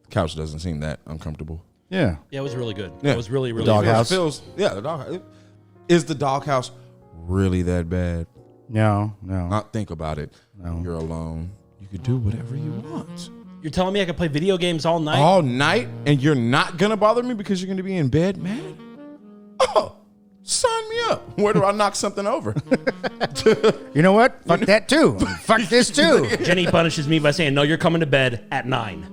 The couch doesn't seem that uncomfortable. Yeah. Yeah, it was really good. Yeah. It was really, really Doghouse. good. The doghouse. Is the doghouse really that bad? No. Not think about it. No. You're alone. You could do whatever you want. You're telling me I could play video games all night? All night, and you're not going to bother me because you're going to be in bed mad? Oh, sign me up. Where do I knock something over? You know what? Fuck that too. Fuck this too. Jenny punishes me by saying, no, you're coming to bed at 9.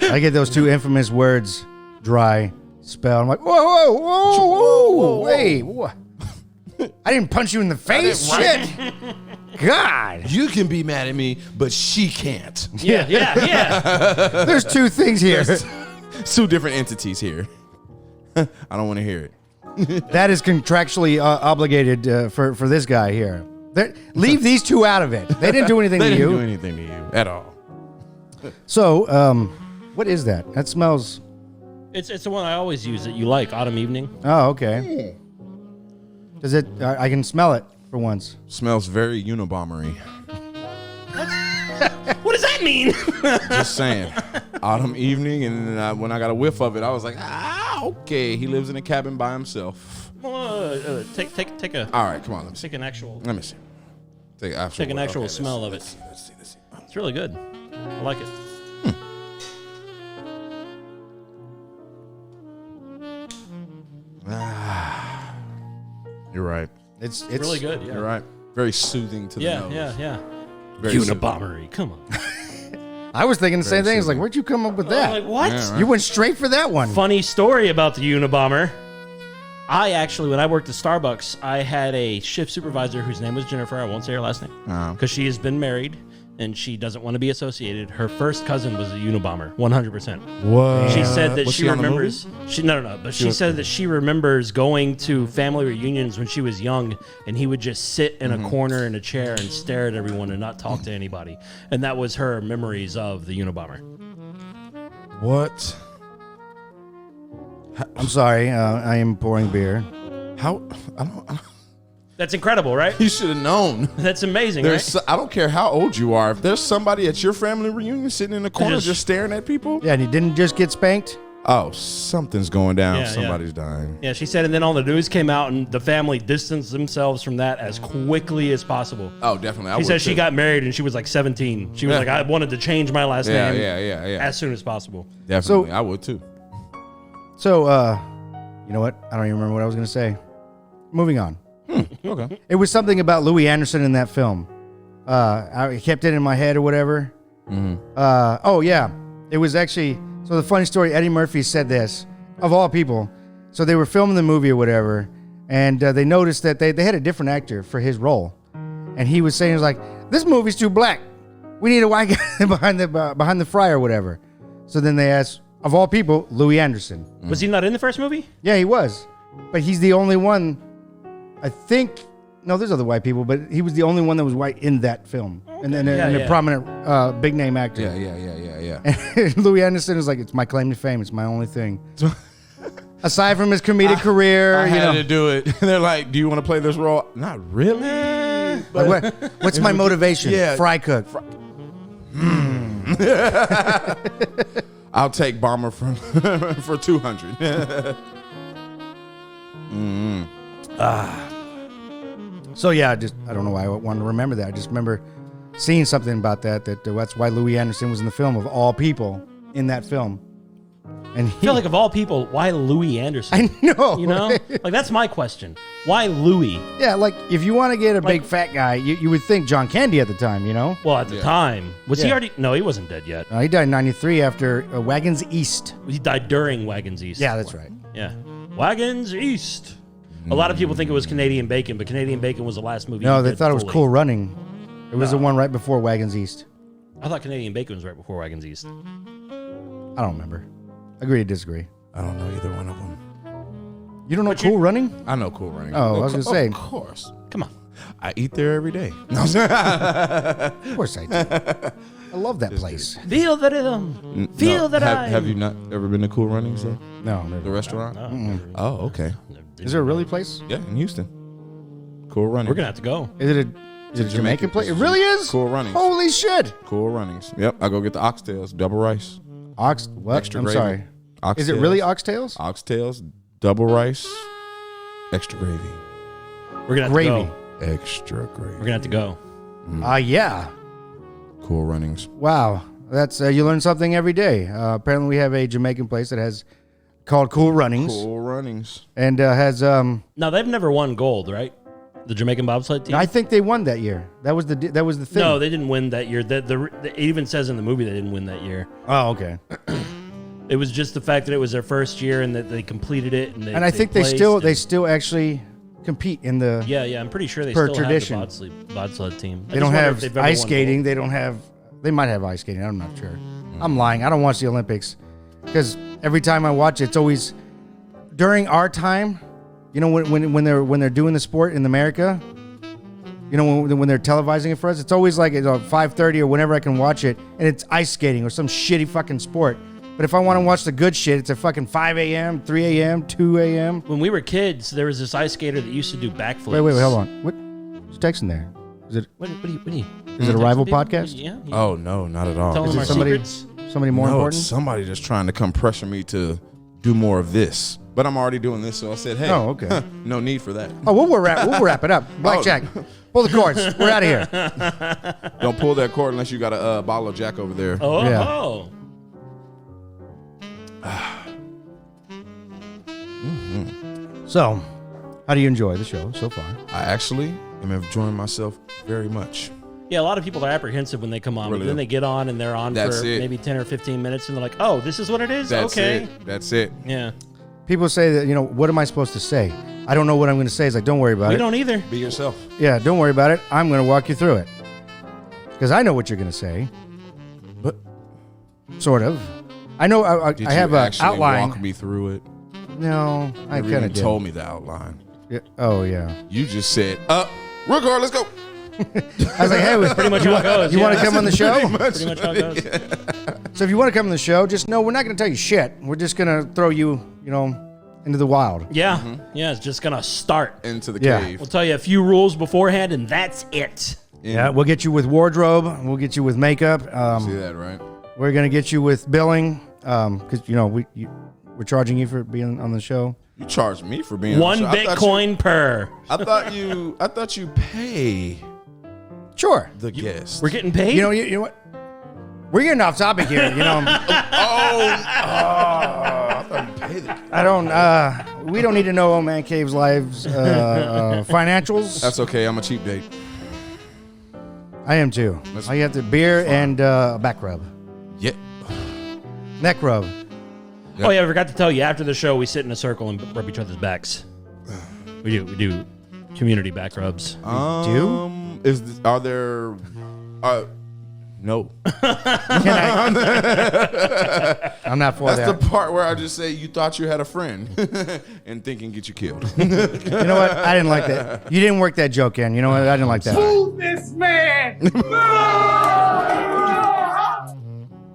I get those two infamous words, dry spell. I'm like, whoa. Hey, what? I didn't punch you in the face. Shit. God. You can be mad at me, but she can't. Yeah. There's two things here. Two different entities here. I don't want to hear it. That is contractually obligated for this guy here. Leave these two out of it. They didn't do anything They to didn't you. do anything to you at all. So, what is that? That smells. It's the one I always use that you like, Autumn Evening. Oh, okay. Does it? I can smell it for once. Smells very Unabombery. What does that mean? Just saying. Autumn evening, and when I got a whiff of it, I was like, okay. He lives in a cabin by himself. Take a. All right, come on. Let me see. Take an actual. Let me see. Take Take an actual let's- smell of it. Let's see. It's really good. I like it. You're right. It's Really good. Yeah. You're right. Very soothing to the nose. Yeah. Very soothing. Unabombery. Come on. I was thinking the same Very thing. It's like, soothing. where'd you come up with I'm that? like, what? Yeah, right. You went straight for that one. Funny story about the Unabomber. I actually, when I worked at Starbucks, I had a shift supervisor whose name was Jennifer. I won't say her last name because she has been married and she doesn't want to be associated. Her first cousin was a Unabomber, 100%. Whoa. She said that Was she she on the remembers. No. But she said that she remembers going to family reunions when she was young, and he would just sit in a corner in a chair and stare at everyone and not talk to anybody. And that was her memories of the Unabomber. What? I'm sorry. I am pouring beer. How? I don't. That's incredible, right? You should have known. That's amazing, There's. right? I don't care how old you are. If there's somebody at your family reunion sitting in the corner just staring at people, Yeah, and you didn't just get spanked? oh, something's going down. Yeah, Somebody's dying. Yeah, she said, and then all the news came out, and the family distanced themselves from that as quickly as possible. Oh, definitely. I She would said she too. got married and she was like 17. She was Yeah. like, I wanted to change my last Yeah, name yeah. as soon as possible. Definitely, So- I would too. So, you know what? I don't even remember what I was going to say. Moving on. Okay. It was something about Louis Anderson in that film. I kept it in my head or whatever. Oh, yeah. It was actually... So the funny story, Eddie Murphy said this, of all people. So they were filming the movie or whatever, and they noticed that they had a different actor for his role. And he was saying, he was like, this movie's too black. We need a white guy behind the fry or whatever. So then they asked, of all people, Louis Anderson. Was he not in the first movie? Yeah, he was. But he's the only one, I think... No, there's other white people, but he was the only one that was white in that film. And then a prominent big name actor. Yeah. And Louis Anderson is like, it's my claim to fame. It's my only thing. Aside from his comedic career, I you had know. to do it. They're like, do you want to play this role? Not really. Like, what's my motivation? Yeah. Fry cook. I'll take Bomber for 200. So yeah, I don't know why I wanted to remember that. I just remember seeing something about that's why Louis Anderson was in the film of all people in that film. And I feel like of all people, why Louis Anderson? I know. You know? Like, that's my question. Why Louis? Yeah, like if you want to get a big fat guy, you would think John Candy at the time, you know? Well, at the time. Was he Yeah. already? No, he wasn't dead yet. He died in 93 after Wagons East. He died during Wagons East. Yeah, that's right. Yeah. Wagons East. A lot of people think it was Canadian Bacon, but Canadian Bacon was the last movie. No, he they did thought it was fully. Cool Running. It was the one right before Wagons East. I thought Canadian Bacon was right before Wagons East. I don't remember. Agree to disagree. I don't know either one of them. You don't know Cool Running? I know Cool Running. Oh, I was gonna say. Of course. Come on. I eat there every day. No, Of course I do. I love that place. Feel the rhythm. Feel that Have you not ever been to Cool Runnings, though? No, The never. restaurant? No, Oh, okay. Is there a really place? Yeah, in Houston. Cool Runnings. we're gonna have to go. Is it a Jamaican place? It really is? Cool Runnings. Holy shit. Cool Runnings. Yep. I go get the oxtails, double rice. What? Extra I'm gravy. sorry. Oxtails. Is it really oxtails? Oxtails, double rice, extra gravy. We're gonna have Gravy. to go. Extra We're gravy. gonna have to go. Yeah. Cool Runnings. Wow. That's you learn something every day. Apparently we have a Jamaican place that has called Cool Runnings Cool Runnings. and has Now they've never won gold, right? The Jamaican bobsled team. I think they won that year. That was the thing. No, they didn't win that year. It even says in the movie they didn't win that year. Oh, okay. It was just the fact that it was their first year and that they completed it. And I think they still actually compete in the. Yeah, I'm pretty sure they Per still tradition. have the bobsled team. I They just don't wonder if have they've ever ice won skating. gold. They don't have. They might have ice skating. I'm not sure. I'm lying. I don't watch the Olympics because every time I watch it, it's always during our time. You know when they're doing the sport in America. You know when they're televising it for us, it's always like 5:30 or whenever I can watch it, and it's ice skating or some shitty fucking sport. But if I want to watch the good shit, it's at fucking 5 a.m., 3 a.m., 2 a.m. When we were kids, there was this ice skater that used to do backflips. Wait, hold on. Who's texting there? Is it What are you? Is it a rival People? podcast? Yeah. Oh, no, not at all. Tell Is them it our somebody secrets. somebody more No, important? it's somebody just trying to come pressure me to do more of this. But I'm already doing this, so I said, hey, Oh, okay. no need for that. Oh, we'll wrap it up. Blackjack, pull the cords. We're out of here. Don't pull that cord unless you got a bottle of Jack over there. Oh. Yeah. Oh. So, how do you enjoy the show so far? I actually am enjoying myself very much. Yeah, a lot of people are apprehensive when they come on, Really? but then they get on and they're on That's for it. maybe 10 or 15 minutes and they're like, oh, this is what it is? That's okay. it. That's it. Yeah. People say that, what am I supposed to say? I don't know what I'm going to say. It's like, don't worry about We it. don't either. Be yourself. Yeah, don't worry about it. I'm going to walk you through it. Because I know what you're going to say. But Sort of. I know did I have you an actually outline. walk me through it? No, I You kind even of did. told me the outline. Yeah. Oh, yeah. You just said, we're going, let's go. I was like, hey, Pretty much how it goes. you yeah. want to come on the show? Pretty much how it goes. So if you want to come on the show, just know we're not going to tell you shit. We're just going to throw you, into the wild. Yeah. Yeah, it's just going to start. Into the Yeah. cave. We'll tell you a few rules beforehand, and that's it. Yeah, we'll get you with wardrobe. We'll get you with makeup. See that, right? We're going to get you with billing because, we're charging you for being on the show. You charged me for being One on the show. Bitcoin per. I thought you pay Sure. the guest. We're getting paid? You know what? We're getting off topic here. I thought you paid the I don't. We don't need to know Old Man Cave's lives financials. That's okay. I'm a cheap date. I am too. All you have to beer and back rub, Yeah. neck rub. Oh, yeah, I forgot to tell you. After the show, we sit in a circle and rub each other's backs. We do community back rubs. Do? Are there? No. I'm not for That's that. the part where I just say you thought you had a friend and thinking get you killed. You know what? I didn't like that. You didn't work that joke in. You know what? I didn't like that. This man!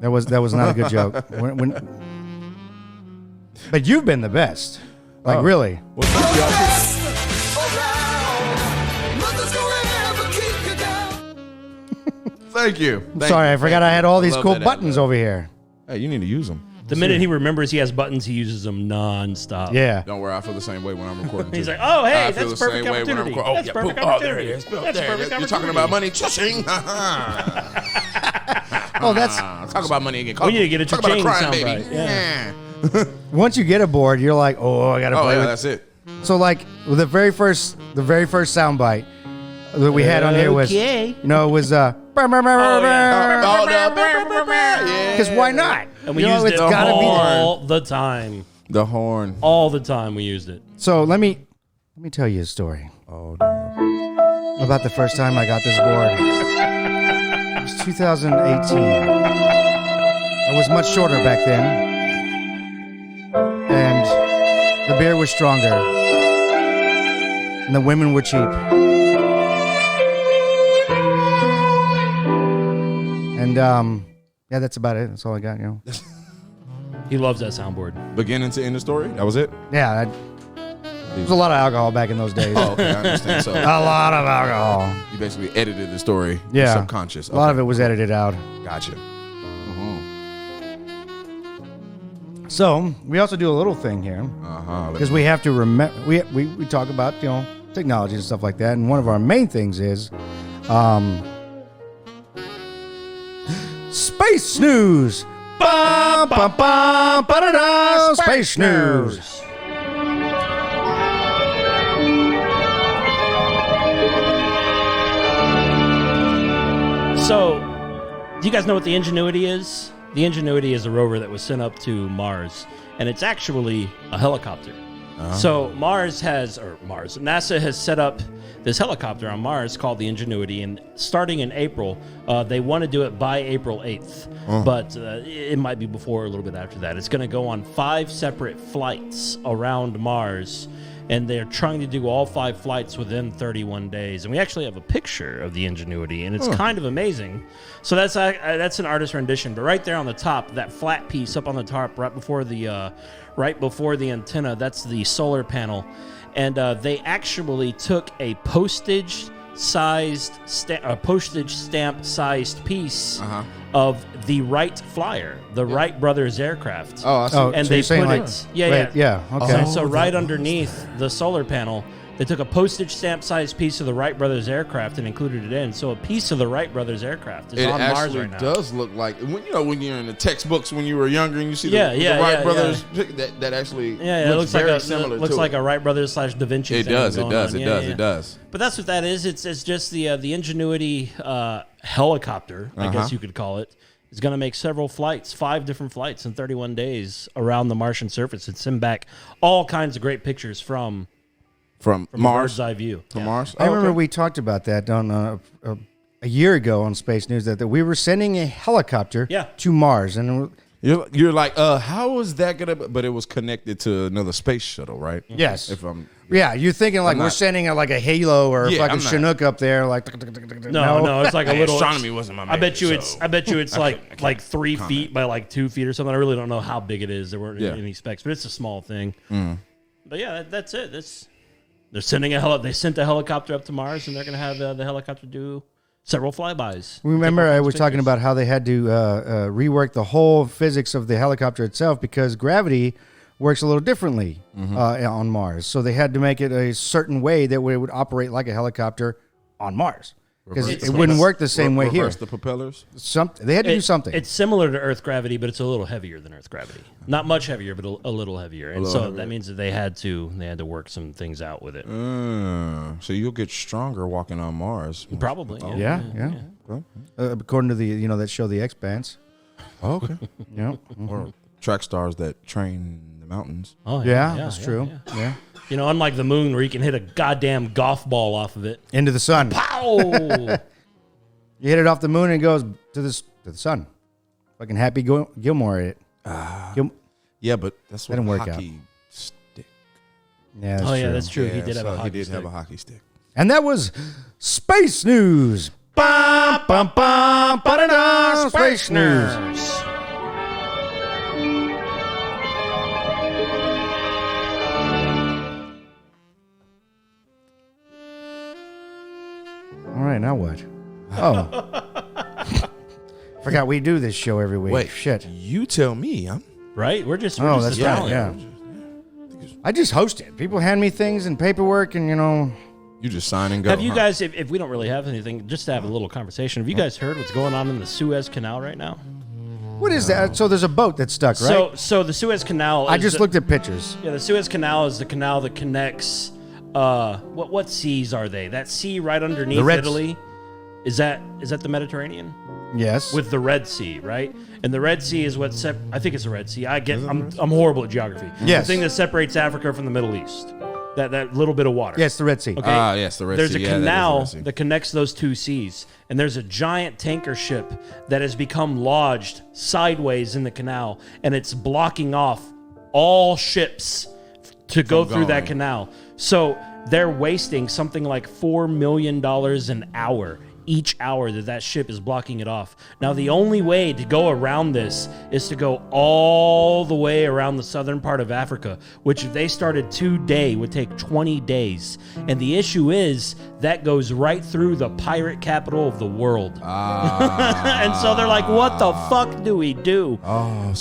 That was not a good joke. But you've been the best. Like really. Well, thank y'all. Thank you. Sorry, I forgot I had all these love cool that buttons over here. Hey, you need to use them. The minute he remembers he has buttons, he uses them nonstop. Yeah. Don't worry, I feel the same way when I'm recording. He's too. like, oh, hey, I feel that's the perfect same way when I'm opportunity. recording. That's perfect boom. Oh, there opportunity. it is. Boom, That's there. perfect You're talking opportunity. about money. Cha-ching. Oh, that's Talk about money again. We need to get a Talk about a cha-ching crime, sound baby. right, yeah. once you get aboard, you're like, oh, I gotta Oh, play yeah, with. that's it. So like the very first soundbite that we had on here was, Okay. it was Oh, because why not? And we You know, used it's it gotta be there. all the time. The horn. All the time we used it. So let me tell you a story. Oh, damn. About the first time I got this board. It was 2018. I was much shorter back then. And the beer was stronger. And the women were cheap. And yeah, that's about it. That's all I got, you know. He loves that soundboard. Beginning to end the story? That was it? Yeah, there was a lot of alcohol back in those days. Oh, okay, I understand. So A lot of alcohol. you basically edited the story. Yeah. Subconscious. A lot of it was edited out. Gotcha. So we also do a little thing here because we have to remember. We talk about technology and stuff like that, and one of our main things is space news. Ba, ba, ba, ba-da-da, space news. So, do you guys know what the Ingenuity is? The Ingenuity is a rover that was sent up to Mars, and it's actually a helicopter. So NASA has set up this helicopter on Mars called the Ingenuity, and starting in April, they want to do it by April 8th, but it might be before or a little bit after that. It's going to go on 5 separate flights around Mars, and they're trying to do all 5 flights within 31 days. And we actually have a picture of the Ingenuity, and it's kind of amazing. So that's an artist rendition. But right there on the top, that flat piece up on the top, right before the antenna, that's the solar panel. And they actually took a postage stamp-sized piece of the Wright Flyer, the Wright brothers aircraft. Oh, I see. And so they you're saying put like- it, yeah. Okay. So right underneath the solar panel, they took a postage stamp-sized piece of the Wright brothers aircraft and included it in. So a piece of the Wright brothers aircraft is It on Mars actually right now. does look like when you're in the textbooks when you were younger and you see the Yeah, Wright yeah, brothers that actually Yeah, it looks very like similar looks to like it. a Wright brothers / Da Vinci. It thing does. It going does. on. It Yeah, does. yeah. It does. But that's what that is. It's just the Ingenuity helicopter, I guess you could call it. Is going to make several flights, 5 different flights in 31 days around the Martian surface and send back all kinds of great pictures from From a Mars. bird's eye view. From Yeah. Mars. I remember we talked about that on a year ago on Space News that we were sending a helicopter to Mars, and You're like, how is that gonna? But it was connected to another space shuttle, right? yes, If I'm you're thinking like I'm we're not- sending like a Halo or a Yeah, fucking I'm not- Chinook up there, like No, it's like a little. astronomy wasn't my. I bet you major, it's. so I bet you it's I can't like 3 comment. feet by like 2 feet or something. I really don't know how big it is. There weren't Yeah. any specs, but it's a small thing. But yeah, that's it. They're sending They sent a helicopter up to Mars, and they're going to have the helicopter do several flybys. Remember, I Take all was kinds of talking pictures. about how they had to rework the whole physics of the helicopter itself because gravity works a little differently on Mars. So they had to make it a certain way that it would operate like a helicopter on Mars because Reverse it wouldn't work the same way here. Reverse the propellers. They had to do something. It's similar to Earth gravity, but it's a little heavier than Earth gravity. Not much heavier, but a little heavier. And so that means that they had to work some things out with it. So you'll get stronger walking on Mars. Probably. yeah. According to the that show, The Expanse. Oh, okay. Yeah, Or track stars that train in the mountains. Oh, that's true. Yeah. You know, unlike the moon where you can hit a goddamn golf ball off of it. Into the sun. Pow! You hit it off the moon and it goes to the sun. Fucking Happy Gilmore it. Yeah, but that's what Didn't a work out. hockey stick. Yeah, that's Oh, yeah, true. that's true. He Yeah, did have so a hockey He did stick. have a hockey stick. And that was Space News. Bum, bum, bum, ba-da-da, Space News. All right, now what? Oh. Forgot we do this show every week. Wait, Shit. You tell me. Right? We're just Oh, the that's right. talent. Yeah. I just host it. People hand me things and paperwork, and You just sign and go. Have you huh? guys, if we don't really have anything, just to have a little conversation, have you guys heard what's going on in the Suez Canal right now? what is that? So there's a boat that's stuck, right? So the Suez Canal. I is just the- looked at pictures. Yeah, the Suez Canal is the canal that connects. What seas are they? That sea right underneath The Red Italy. Is that the Mediterranean? Yes. with the Red Sea, right? And the Red Sea is what I think it's the Red Sea. I'm horrible at geography. Yes. The thing that separates Africa from the Middle East. That little bit of water. Yes, the Red Sea. Okay. Yes, the Red There's Sea. a Yeah, that is the canal Red Sea. that connects those two seas, and there's a giant tanker ship that has become lodged sideways in the canal, and it's blocking off all ships to go through that canal. So they're wasting something like $4 million an hour. Each hour that ship is blocking it off. Now, the only way to go around this is to go all the way around the southern part of Africa, which if they started today would take 20 days. And the issue is that goes right through the pirate capital of the world. And so they're like, what the fuck do we do?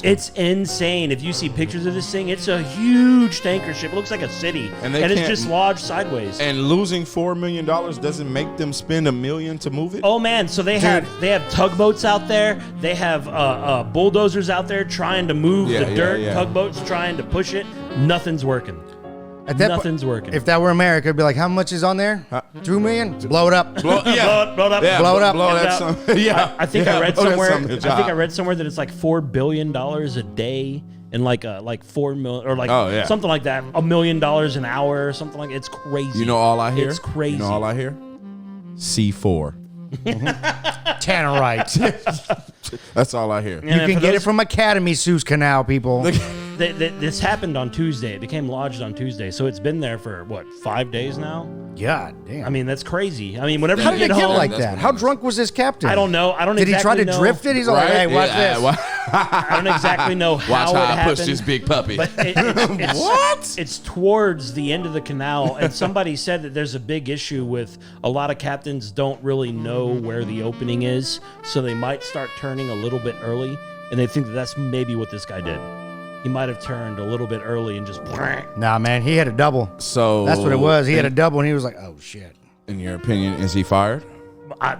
It's insane. If you see pictures of this thing, it's a huge tanker ship. It looks like a city. And it's can't- just lodged sideways. And losing $4 million doesn't make them spend $1 million to move it? Oh man, so they have tugboats out there. They have bulldozers out there trying to move the dirt. Tugboats trying to push it. Nothing's working. Nothing's working. If that were America, it'd be like, how much is on there? 2 million? Blow it up. Blow it up. Yeah, blow it up. Blow Get it that out. some, yeah. I think I read blow that somewhere. some I job. think I read somewhere that it's like $4 billion a day, and like 4 million or like something like that. $1 million an hour or something like. It's crazy. You know all I hear? It's crazy. You know all I hear? C4. Tannerite. That's all I hear. You can get it from Academy Suez Canal, people. This happened on Tuesday. It became lodged on Tuesday, so it's been there for what, 5 days now? God damn. I mean, that's crazy. I mean, whenever how you did it get get home, like That's that? How bananas. drunk was this captain? I don't know. I don't. Did he try exactly to know. drift it? He's like, hey, watch this. I don't exactly know how Watch it how I happened. push this big puppy. But it's It's towards the end of the canal, and somebody said that there's a big issue with a lot of captains don't really know where the opening is, so they might start turning a little bit early, and they think that that's maybe what this guy did. He might have turned a little bit early and just. Nah, man, he had a double. So That's what it was. He had a double, and he was like, oh, shit. In your opinion, is he fired?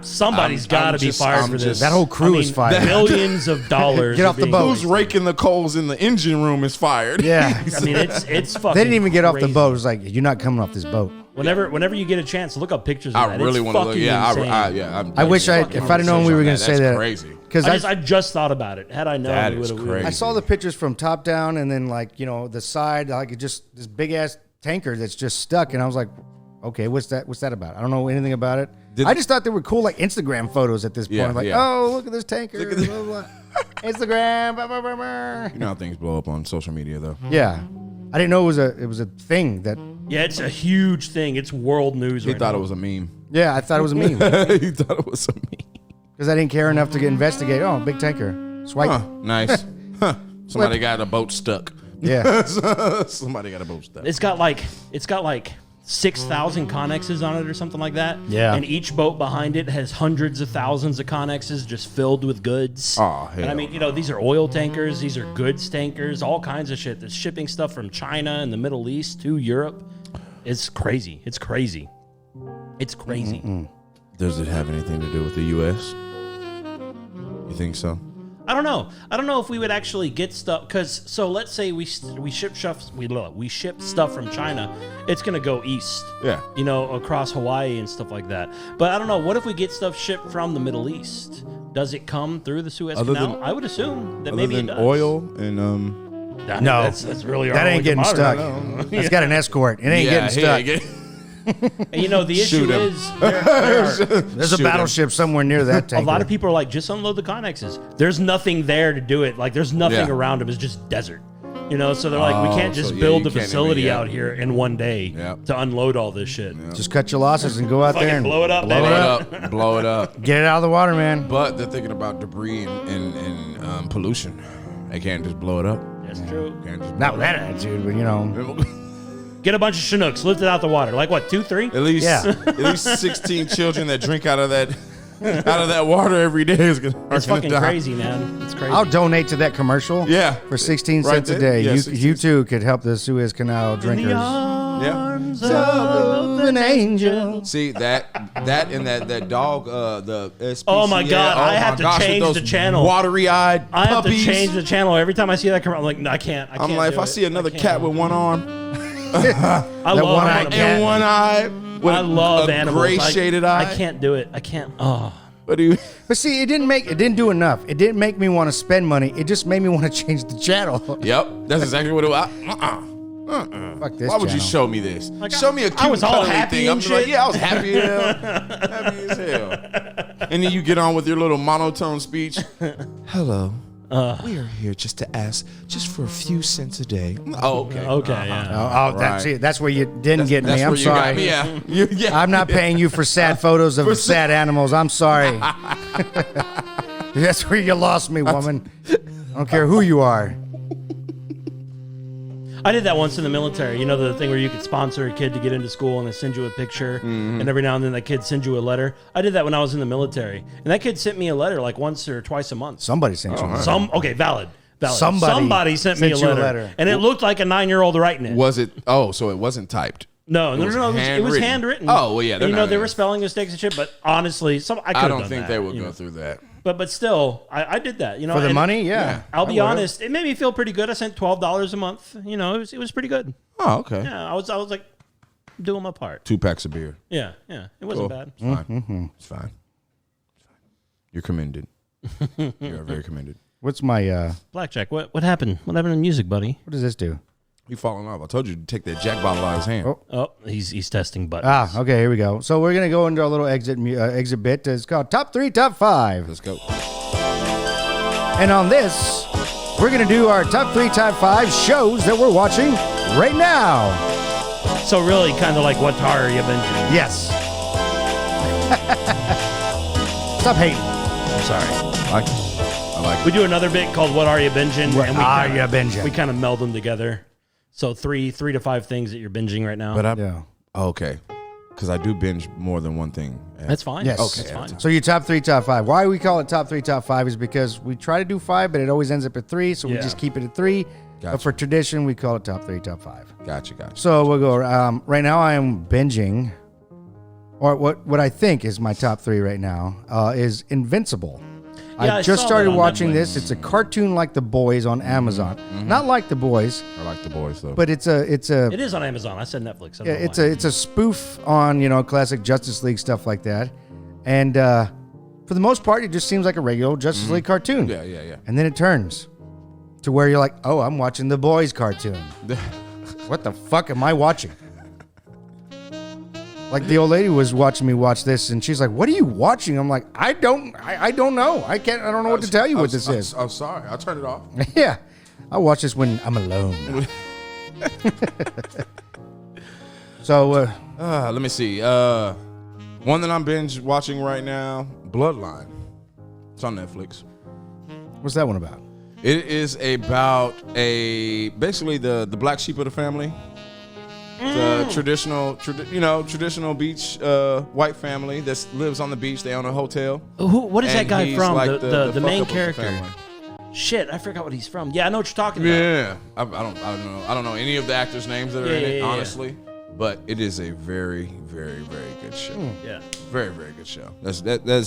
Somebody's got to be fired for this. That whole crew is fired. Millions of dollars. Get are off the being boat. Who's raking the coals in the engine room is fired. Yeah. I mean, it's fucking. They didn't even get off the crazy. boat. It was like, you're not coming off this boat. Whenever you get a chance, look up pictures of that. I really It's want to look. fucking Yeah, insane. I wish if I'd have known we were going to say that's that. crazy. Because I just thought about it. Had I known, That we is would've- crazy. I saw the pictures from top down, and then the side, like just this big ass tanker that's just stuck, and I was like, okay, what's that about? I don't know anything about it. I just thought they were cool, like Instagram photos at this point. Yeah, Like, yeah. oh, look at this tanker. Blah, blah, blah. Instagram. Blah, blah, blah, blah. You know how things blow up on social media, though. Yeah, I didn't know it was a thing that. Yeah, it's a huge thing. It's world news. He right thought now. it was a meme. Yeah, I thought it was a meme He thought it was a meme. because I didn't care enough to get investigate. Oh, big tanker. Swipe. Huh, nice. Huh. Somebody got a boat stuck. Yeah. Somebody got a boat stuck. It's got like 6,000 connexes on it or something like that. Yeah. And each boat behind it has hundreds of thousands of connexes just filled with goods. Oh, And I hell. mean, these are oil tankers, these are goods tankers, all kinds of shit. That's shipping stuff from China and the Middle East to Europe. It's crazy. It's crazy. It's crazy. Does it have anything to do with the U.S.? You think so? I don't know. I don't know if we would actually get stuff because let's say we ship stuff from China, it's gonna go east. Yeah. Across Hawaii and stuff like that. But I don't know. What if we get stuff shipped from the Middle East? Does it come through the Suez Canal? I would assume that Other maybe than it does. oil and No. that's really our That only ain't getting commodity. stuck. That's got an escort. It ain't getting stuck. And the issue Shoot 'em. is There's a battleship somewhere near that a tanker. lot of people are like, just unload the connexes. There's nothing there to do it. Like there's nothing Yeah. around them. It's just desert. So they're like, we can't so just yeah, build you a can't facility even- out here in one day Yep. to unload all this shit. Just cut your losses and go out Fucking there and blow it up, blow baby. it Blow up. it up. Blow it up. Get it out of the water, man. But they're thinking about debris and pollution. They can't just blow it up. That's true. Can't just Not with that attitude, but Get a bunch of Chinooks, lift it out the water. Like what, 2, 3? At least, Yeah. at least 16 children that drink out of that water every day are It's gonna fucking die. crazy, man. It's crazy. I'll donate to that commercial. Yeah. For 16 Right cents a there. day. Yeah, you 16 too could help the Suez Canal drinkers. Yeah. Of an angel. See that and that dog, the SPCA. Oh my God, I my have to gosh, with change those the channel. Watery-eyed I have puppies. to change the channel every time I see that commercial. I'm like, no, I can't. I can't. I'm like, do if I it. see another can't. cat with one arm I love one-eyed animals. cat. and one eye with I love a animals. gray shaded eye. I can't do it. I can't. Oh, What do you? But see, it didn't do enough. It didn't make me want to spend money. It just made me want to change the channel. Yep, that's exactly what it was. Fuck this Why would you channel. show me this? Show me a cute I was all cuddly happy thing. and I'm just shit. like, yeah, I was happy as hell. Happy as hell. And then you get on with your little monotone speech. Hello. We are here just to ask, just for a few cents a day. Oh, okay. Okay, yeah. Oh, that's Right. it. That's where you didn't get That's me. I'm where you got sorry. me, yeah. Yeah. I'm not paying you for sad photos of sad animals. I'm sorry. That's where you lost me, woman. I don't care who you are. I did that once in the military. You know the thing where you could sponsor a kid to get into school and they send you a picture, and every now and then that kid sends you a letter. I did that when I was in the military, and that kid sent me a letter like once or twice a month. Somebody sent you. Valid. Somebody sent me a sent you a letter, letter. and it looked like a 9-year-old writing it. Was it? Oh, so it wasn't typed. No, it was handwritten. handwritten. Oh, well, yeah. And, there not were spelling mistakes and shit, but honestly, I don't think they would go through that. But still, I did that. For the and money? Yeah. I'll be honest, it made me feel pretty good. I sent $12 a month. It was pretty good. Oh, okay. Yeah, I was like doing my part. 2 packs of beer. Yeah, it wasn't bad. It's fine. It's fine. You're commended. You are very commended. What's my Blackjack, what happened? What happened in music, buddy? what does this do? You falling off. I told you to take that Jack bottle out of his hand. Oh, he's testing buttons. Okay, here we go. So we're gonna go into a little exit bit. It's called Top 3, Top 5. Let's go. And on this, we're gonna do our Top 3, Top 5 shows that we're watching right now. So really, kind of like what are you binging? Yes. Stop hating. I'm sorry. I like it. I like it. We do another bit called "What Are You Binging?" What and we are kinda- you binging? We kind of meld them together. So three to five things that you're binging right now. But Yeah. okay. Because I do binge more than one thing. That's fine. Yes. That's fine. So your top 3, top 5. Why we call it top 3, top 5 is because we try to do 5, but it always ends up at 3, so we Yeah. just keep it at 3. Gotcha. But for tradition, we call it top 3, top 5. Gotcha. So we'll go. Right now, I am binging, or what I think is my top 3 right now is Invincible. Yeah, I I just saw started that on watching Netflix. this. It's a cartoon like The Boys on Amazon. Not like The Boys, I like the boys though. but it's a It is on Amazon. I said Netflix. I don't know why. it's a spoof on classic Justice League stuff like that, and for the most part, it just seems like a regular Justice League cartoon. Yeah. And then it turns to where you're like, oh, I'm watching the Boys cartoon. What the fuck am I watching? Like the old lady was watching me watch this, and she's like, "What are you watching?" I'm like, "I don't know. I don't know what to tell you what this is." I'm sorry. I'll turn it off. Yeah, I watch this when I'm alone. So Let me see. One that I'm binge watching right now, Bloodline. It's on Netflix. what's that one about? It is about basically the black sheep of the family. The traditional beach white family that lives on the beach. They own a hotel. What is that And guy he's from? like the fuck main up of the character. family. Shit, I forgot what he's from. Yeah, I know what you're talking about. Yeah, I don't know any of the actors' names that are in it, Yeah. honestly. But it is a very, very, very good show. Yeah. Very, very good show. That's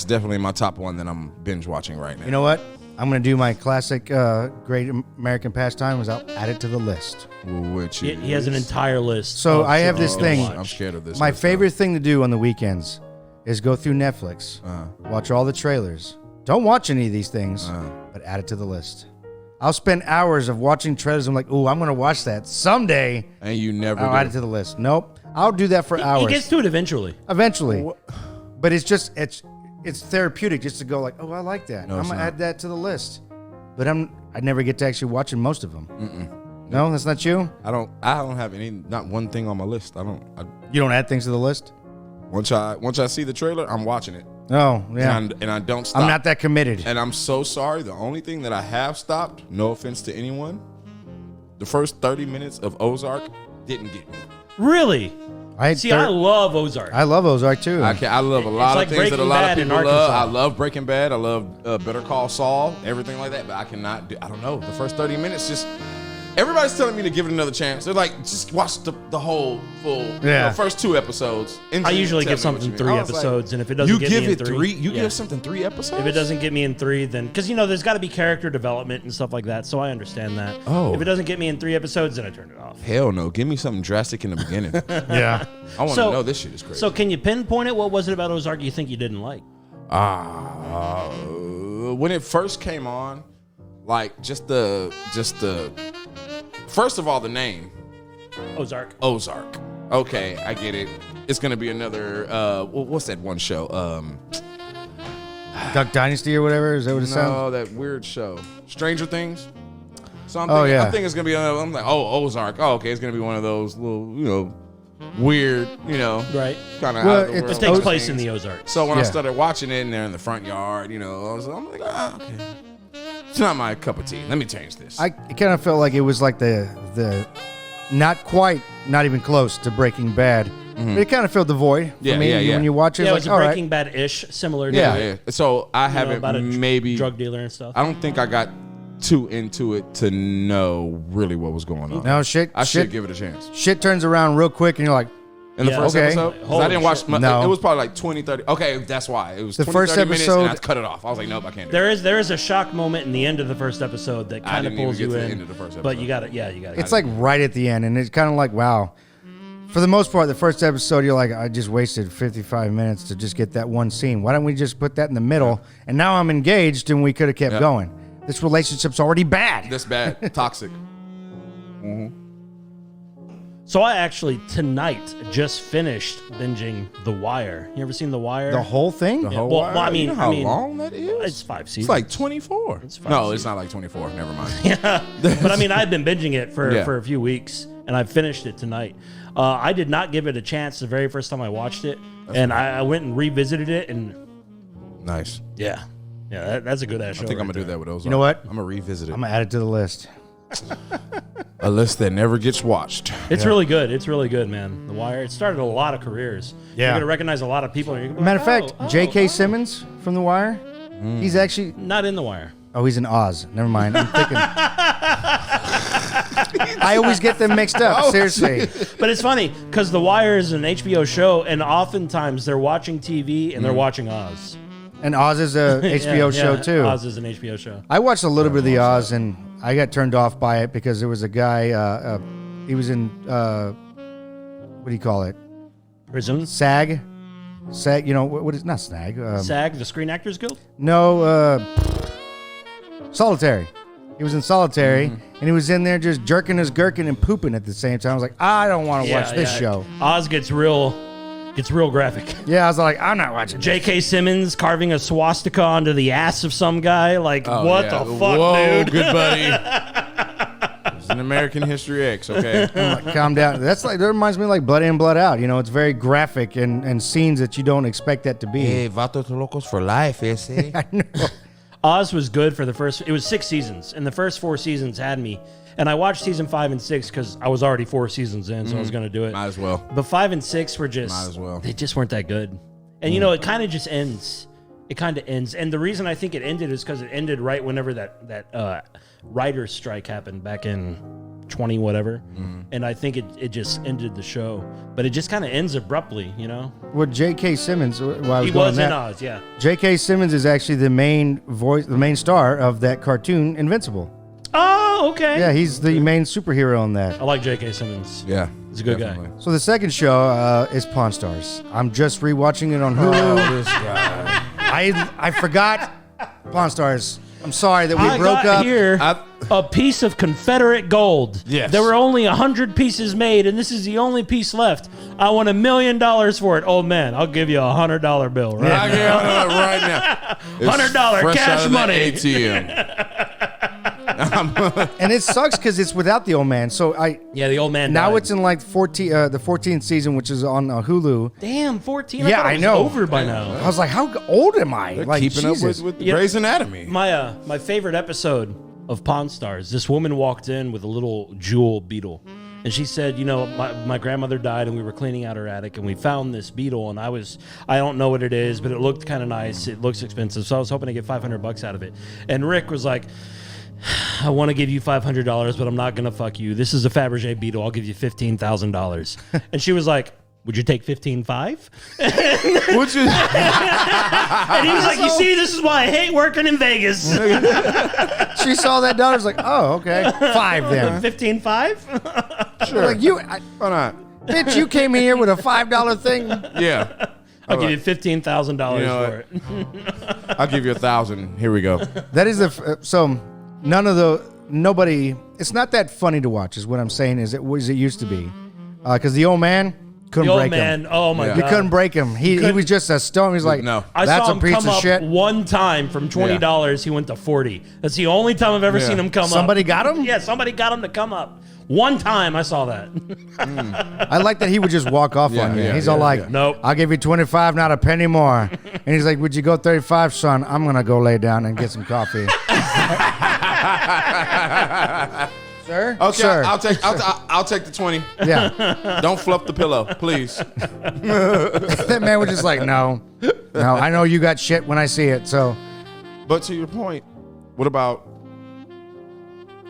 definitely my top one that I'm binge watching right now. You know what? I'm gonna do my classic Great American Pastime. I'll add it to the list. Which He has an entire list. So of I have shows this to thing. watch. I'm scared of this. My list, favorite thing to do on the weekends is go through Netflix, watch all the trailers. Don't watch any of these things, but add it to the list. I'll spend hours of watching trailers. I'm like, ooh, I'm gonna watch that someday. though. And you never I'll do. add it to the list. Nope, I'll do that for hours. He gets to it eventually. Eventually, but it's therapeutic just to go like, oh, I like that. No, I'm it's gonna not. add that to the list. But I never get to actually watching most of them. No, that's not you. I don't have not one thing on my list. You don't add things to the list. Once I see the trailer, I'm watching it. Oh, yeah. And I don't stop. I'm not that committed. And I'm so sorry. The only thing that I have stopped, no offense to anyone, the first 30 minutes of Ozark didn't get me. Really? I love Ozark. I love Ozark too. I love a lot like of things that a Breaking lot Bad of in people love. Arkansas. I love Breaking Bad. I love Better Call Saul, everything like that. But I cannot do. I don't know. The first 30 minutes just. Everybody's telling me to give it another chance. They're like, just watch the whole full first 2 episodes. I usually give something 3 episodes, and if it doesn't get me in 3, you give something 3 episodes. If it doesn't get me in 3, then because there's got to be character development and stuff like that, so I understand that. Oh. If it doesn't get me in 3 episodes, then I turn it off. Hell no. Give me something drastic in the beginning. yeah. I want to know this shit is crazy. So can you pinpoint it? What was it about Ozark you think you didn't like? When it first came on, like just the first of all, the name Ozark. Okay, I get it. It's gonna be another. What's that one show? Duck Dynasty or whatever. Is that what it sounds? No, that weird show, Stranger Things. So I'm Oh, thinking, yeah. I think it's gonna be another. I'm like, oh, Ozark. Oh, okay, it's gonna be one of those little, weird, Right. kind of Well, out of the it world It takes things. place in the Ozarks. So when I Yeah. started watching it and they're in the front yard, I'm like, okay, it's not my cup of tea. Let me change this. I kind of felt like it was like the not quite, not even close to Breaking Bad. But it kind of filled the void for Yeah, me yeah, yeah. when you watch it. Yeah, it It's was like, a all right. Breaking Bad-ish, similar to Yeah. yeah. So I you know, haven't about a maybe. drug dealer and stuff. I don't think I got too into it to know really what was going on. No, shit. I should shit, give it a chance. shit turns around real quick, and you're like, In the Yeah. first Okay. episode? 'Cause I Holy didn't watch. shit. No. It was probably like 20, 30. Okay, that's why. It was The 20, first 30 minutes episode- and I cut it off. I was like, nope, I can't do it. There is a shock moment in the end of the first episode that I kind of didn't even pulls get you to the in. end of the first But episode. you got it. Yeah, you got it. it's like right at the end, and it's kind of like, wow. For the most part, the first episode, you're like, I just wasted 55 minutes to just get that one scene. Why don't we just put that in the middle? And now I'm engaged, and we could have kept Yeah. going. This relationship's already bad. This bad. Toxic. So I actually tonight just finished binging The Wire. You ever seen The Wire? The whole thing? Yeah, well, I mean, you know how long that is? It's 5 seasons. It's like 24. It's 5 No, seasons. it's not like 24. Never mind. But I mean, I've been binging it for Yeah. a few weeks, and I finished it tonight. I did not give it a chance the very first time I watched it, and I went and revisited it, and Nice. yeah, that's a good ass show. I think I'm right gonna do there. that with those. You know what? I'm gonna revisit it. I'm going to add it to the list. A list that never gets watched. It's really good. It's really good, man. The Wire. It started a lot of careers. Yeah. You're gonna recognize a lot of people. And you're gonna be Matter of like, fact, oh, J.K. oh. Simmons from The Wire, he's actually, Not in The Wire. oh, he's in Oz. Never mind. I'm thinking. I always get them mixed up. Seriously. But it's funny because The Wire is an HBO show, and oftentimes they're watching TV and they're watching Oz. And Oz is a HBO Yeah, show, yeah, too. Oz is an HBO show. I watched a little bit of the Oz, and I got turned off by it because there was a guy, he was in, what do you call it? Prison. SAG? SAG, what is, not SAG. SAG, the Screen Actors Guild. No, Solitary. He was in Solitary, and he was in there just jerking his gherkin and pooping at the same time. I was like, I don't want to watch this show. Oz gets real graphic. Yeah, I was like, I'm not watching. J.K. Simmons carving a swastika onto the ass of some guy. Like, Oh, what yeah. the fuck, Whoa, dude? good buddy. It's an American History X, okay? I'm like, calm down. That reminds me of like Blood In, Blood Out. It's very graphic and scenes that you don't expect that to be. Vatos Locos for life, ese. I know. Oz was good for the first. It was 6 seasons, and the first 4 seasons had me. And I watched season 5 and 6 because I was already 4 seasons in, so I was going to do it. Might as well. But 5 and 6 were just. Might as well. They just weren't that good. And it kind of just ends. It kind of ends. And the reason I think it ended is because it ended right whenever that writer's strike happened back in 20 whatever. And I think it just ended the show. But it just kind of ends abruptly, Well, J.K. Simmons, while I was He going was on in that, Oz, yeah. J.K. Simmons is actually the main voice, the main star of that cartoon, Invincible. Oh, okay. Yeah, he's the main superhero in that. I like J.K. Simmons. Yeah. He's a good guy. definitely. So the second show is Pawn Stars. I'm just rewatching it on Hulu. This guy. I forgot Pawn Stars. I'm sorry that we I broke got up. here a piece of Confederate gold. Yes. There were only 100 pieces made, and this is the only piece left. I want $1 million for it. Old man, I'll give you $100 bill. Right? I get on it right now. It's $100 fresh cash out of the money. ATM. And it sucks because it's without the old man. So Yeah, the old man. now died. it's in like the 14th season, which is on Hulu. damn 14. Yeah, thought it I was know. Over by now. I was like, how old am I? They're like keeping Jesus. up with Yeah. Grey's Anatomy. My favorite episode of Pawn Stars. This woman walked in with a little jewel beetle. And she said, my grandmother died and we were cleaning out her attic and we found this beetle and I don't know what it is, but it looked kind of nice. It looks expensive. So I was hoping to get $500 out of it. And Rick was like, I want to give you $500, but I'm not going to fuck you. This is a Fabergé beetle. I'll give you $15,000. And she was like, would you take 15.5? Would you? And he was like, you see, this is why I hate working in Vegas. She saw that dollar. Was like, oh, okay, 5 then. 15.5? Sure. Like you, Why not? bitch, you came here with a $5 thing. Yeah. I'll give you $15,000 You know for it. I'll give you 1,000. Here we go. That is so nobody. It's not that funny to watch. Is what I'm saying. Is it used to be? Because the old man couldn't The old break man, him. oh my You God. couldn't break him. He was just a stone. He's like, No. I that's saw a him piece come of up shit. one time from $20. He went to 40. That's the only time I've ever Yeah. seen him come up. Somebody got him? Yeah, somebody got him to come up. One time I saw that. I like that he would just walk off on you. yeah, He's all yeah, like, yeah. Nope. I'll give you 25, not a penny more. And he's like, would you go 35, son? I'm going to go lay down and get some coffee. Sir? Okay, Sir. I'll take the 20. Yeah. Don't fluff the pillow, please. That man was just like, no. I know you got shit when I see it. So, But to your point, what about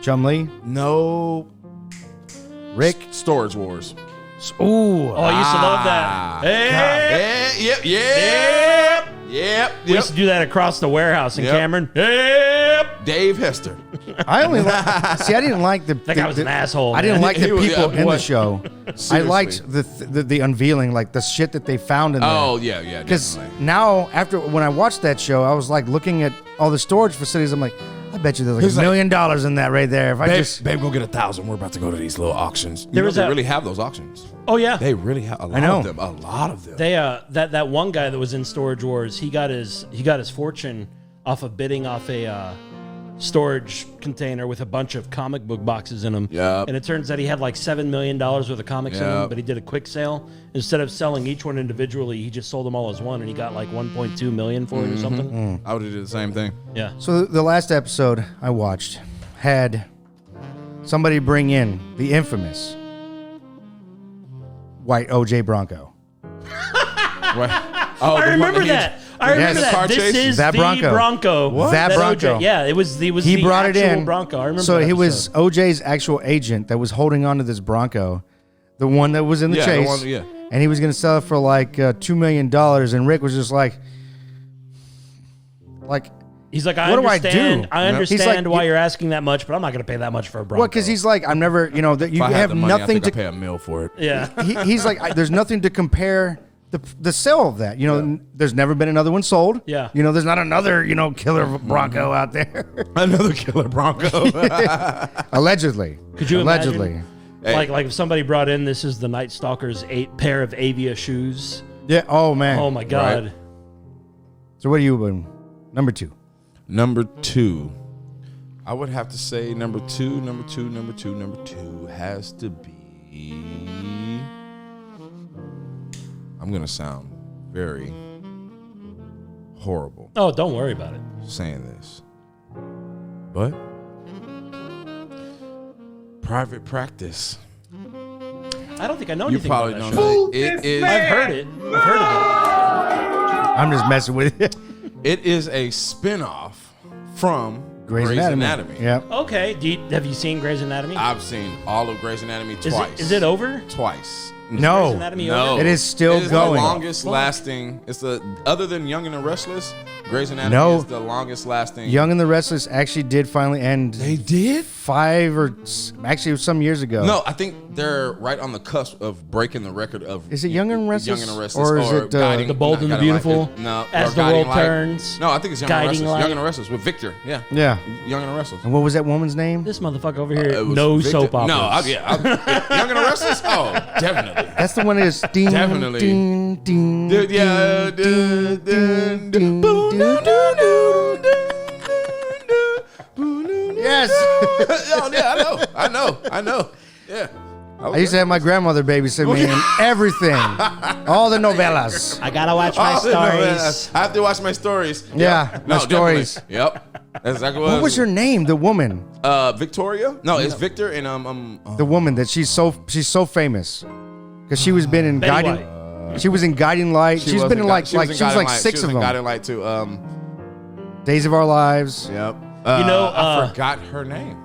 Chumley, no Rick. Storage Wars? Ooh. Oh, I used to love that. Hey, Yep. we used to do that across the warehouse in Yep. Cameron. Yep. Dave Hester. I only see. I didn't like the. That guy was an asshole. I didn't man. like the He was- people yeah, in boy. the show. I Seriously. liked the unveiling, like the shit that they found in there. Oh yeah, Because definitely. now, after when I watched that show, I was like looking at all the storage facilities. I'm like, I bet you there's like He's $1 like, million in that right there. If I just, Babe, go get 1,000. We're about to go to these little auctions. There was they a- really have those auctions. Oh yeah. They really have a lot know. of them. A lot of them. They that one guy that was in Storage Wars, he got his fortune off of bidding off a storage container with a bunch of comic book boxes in them. Yep. And it turns out he had like $7 million worth of comics in them, Yep. but he did a quick sale. Instead of selling each one individually, he just sold them all as one, and he got like 1.2 million for it or something. I would have did the same thing. Yeah. so the last episode I watched had somebody bring in the infamous white OJ Bronco. Right. Oh, I remember that. I remember Yes. that. Car This chase? is That the Bronco. Bronco. What? That Bronco. OJ, yeah, it was He the brought it actual in. Bronco. I remember. So that he was episode. OJ's actual agent that was holding on to this Bronco, the one that was in the Yeah, the chase. one- yeah. And he was going to sell it for like $2 million. And Rick was just like, He's like, I what do I understand. do? I He's understand like, why you're asking that much, but I'm not going to pay that much for a Bronco. what? Because he's like, I'm never, that you If I had have the money, I nothing think I'd to. pay a mill for it. Yeah. He's like, there's nothing to compare the sale of that. There's never been another one sold. Yeah. There's not another, killer Bronco out there. Another killer Bronco. Allegedly. Could you Allegedly. imagine? Hey. Like if somebody brought in, this is the Night Stalker's 8 pair of Avia shoes. Yeah. Oh man. Oh my God. Right. So what are you? Number 2. Number 2. I would have to say number two has to be. I'm going to sound very horrible Oh, don't worry about it. saying this. But Private Practice. I don't think I know You anything probably about don't that show. know. It is. I've heard it. I've heard of I'm just messing with you. It is a spinoff from Grey's Anatomy. Yeah. it. Okay. Have you seen Grey's Anatomy? I've seen all of Grey's Anatomy Is twice. it over? Twice. No. Grey's Anatomy No, over? It is still It is going. the longest lasting. It's the other than Young and the Restless. Grey's Anatomy No. is the longest lasting. Young and the Restless actually did finally end. They did? 5 or actually it was some years ago. No, I think they're right on the cusp of breaking the record of. Is it Young and Restless? Young and the Restless, Or is it, Guiding, The Bold not and the Guiding Light. Beautiful? No, As or the Guiding World Light. Turns? No, I think it's Young Guiding and the Restless. Light? Young and the Restless with Victor. Yeah. Yeah. Young and the Restless. And what was that woman's name? This motherfucker over here It was knows Victor. soap operas. No, Young and the Restless. Oh, definitely. That's the one that is ding, Definitely. ding, ding, Dude, yeah. ding, ding, ding, ding. Yes. Oh, yeah, I know. Yeah. I used to have my grandmother babysit me in everything. All the novellas. I gotta watch my Oh, no, stories. I have to watch my stories. Yeah, Yep. my stories. Definitely. Yep. That's exactly What was her name? The woman. Victoria? No, it's Victor and The woman that she's so famous. Because she was been in Betty Guiding. She was in Guiding Light. She's been in like she was like 6 of them. Guiding Light too. Days of Our Lives. Yep. I I forgot her name.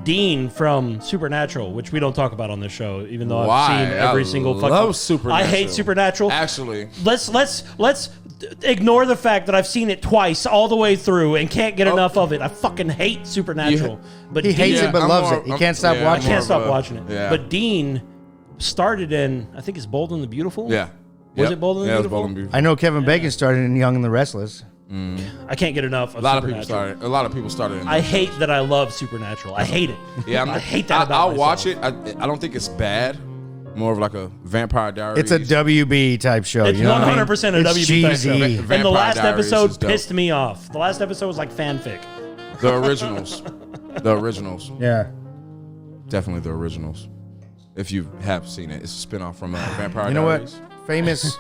Dean from Supernatural, which we don't talk about on this show, even though Why? I've seen every I single fucking. love Supernatural. I hate Supernatural. Actually, Let's ignore the fact that I've seen it twice all the way through and can't get enough of it. I fucking hate Supernatural. But He hates Dean, it but I'm loves more- it. He I'm- can't stop yeah, watching I it. can't stop of a- watching it. yeah. But Dean started in, I think it's Bold and the Beautiful. yeah. Was it Bold and the Yeah, it was Beautiful? Bold and Beautiful. I know Kevin Bacon started in Young and the Restless. I can't get enough of A lot of people Supernatural. started. A lot of people started. In I hate that I love Supernatural. I hate it. Yeah, I hate that about I'll myself. watch it. I don't think it's bad. More of like a Vampire Diaries. It's a WB type show. It's you know what I mean? 100% a It's WB type show. cheesy. And the Vampire last Diaries episode is dope. pissed me off. The last episode was like fanfic. The originals. The originals. Yeah. Definitely the originals. If you have seen it, it's a spinoff from Vampire You know Diaries. what? Famous.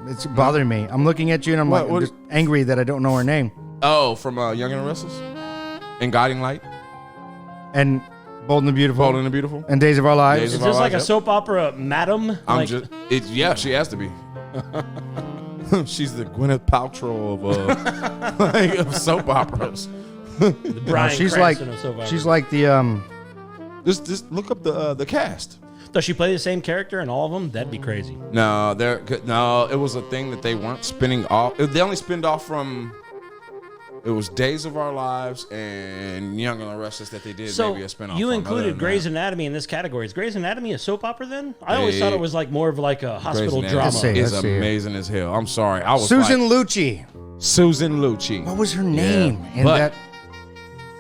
It's bothering me. I'm looking at you and I'm What- like, what- I'm just angry that I don't know her name. Oh, from Young and the Restless? And Guiding Light? And Bold and the Beautiful. Bold and the Beautiful? And Days of Our Lives. Days Is of this Our like a Lives, yep. soap opera, Madam? I'm Like, just, yeah, she has to be. She's the Gwyneth Paltrow of, like, of soap operas. the Bryan she's Cranston like of soap opera. she's like the Just look up the cast. Does she play the same character in all of them? That'd be crazy. No, it was a thing that they weren't spinning off. They only spinned off from. It was Days of Our Lives and Young and the Restless that they did So maybe a spinoff. you from. included Other than Grey's that, Anatomy in this category. Is Grey's Anatomy a soap opera then? I always thought it was like more of like a Grey's hospital Anatomy drama. Let's see. is amazing as hell. I'm sorry, I was Susan like, Lucci. Susan Lucci. What was her name? Yeah. And But- that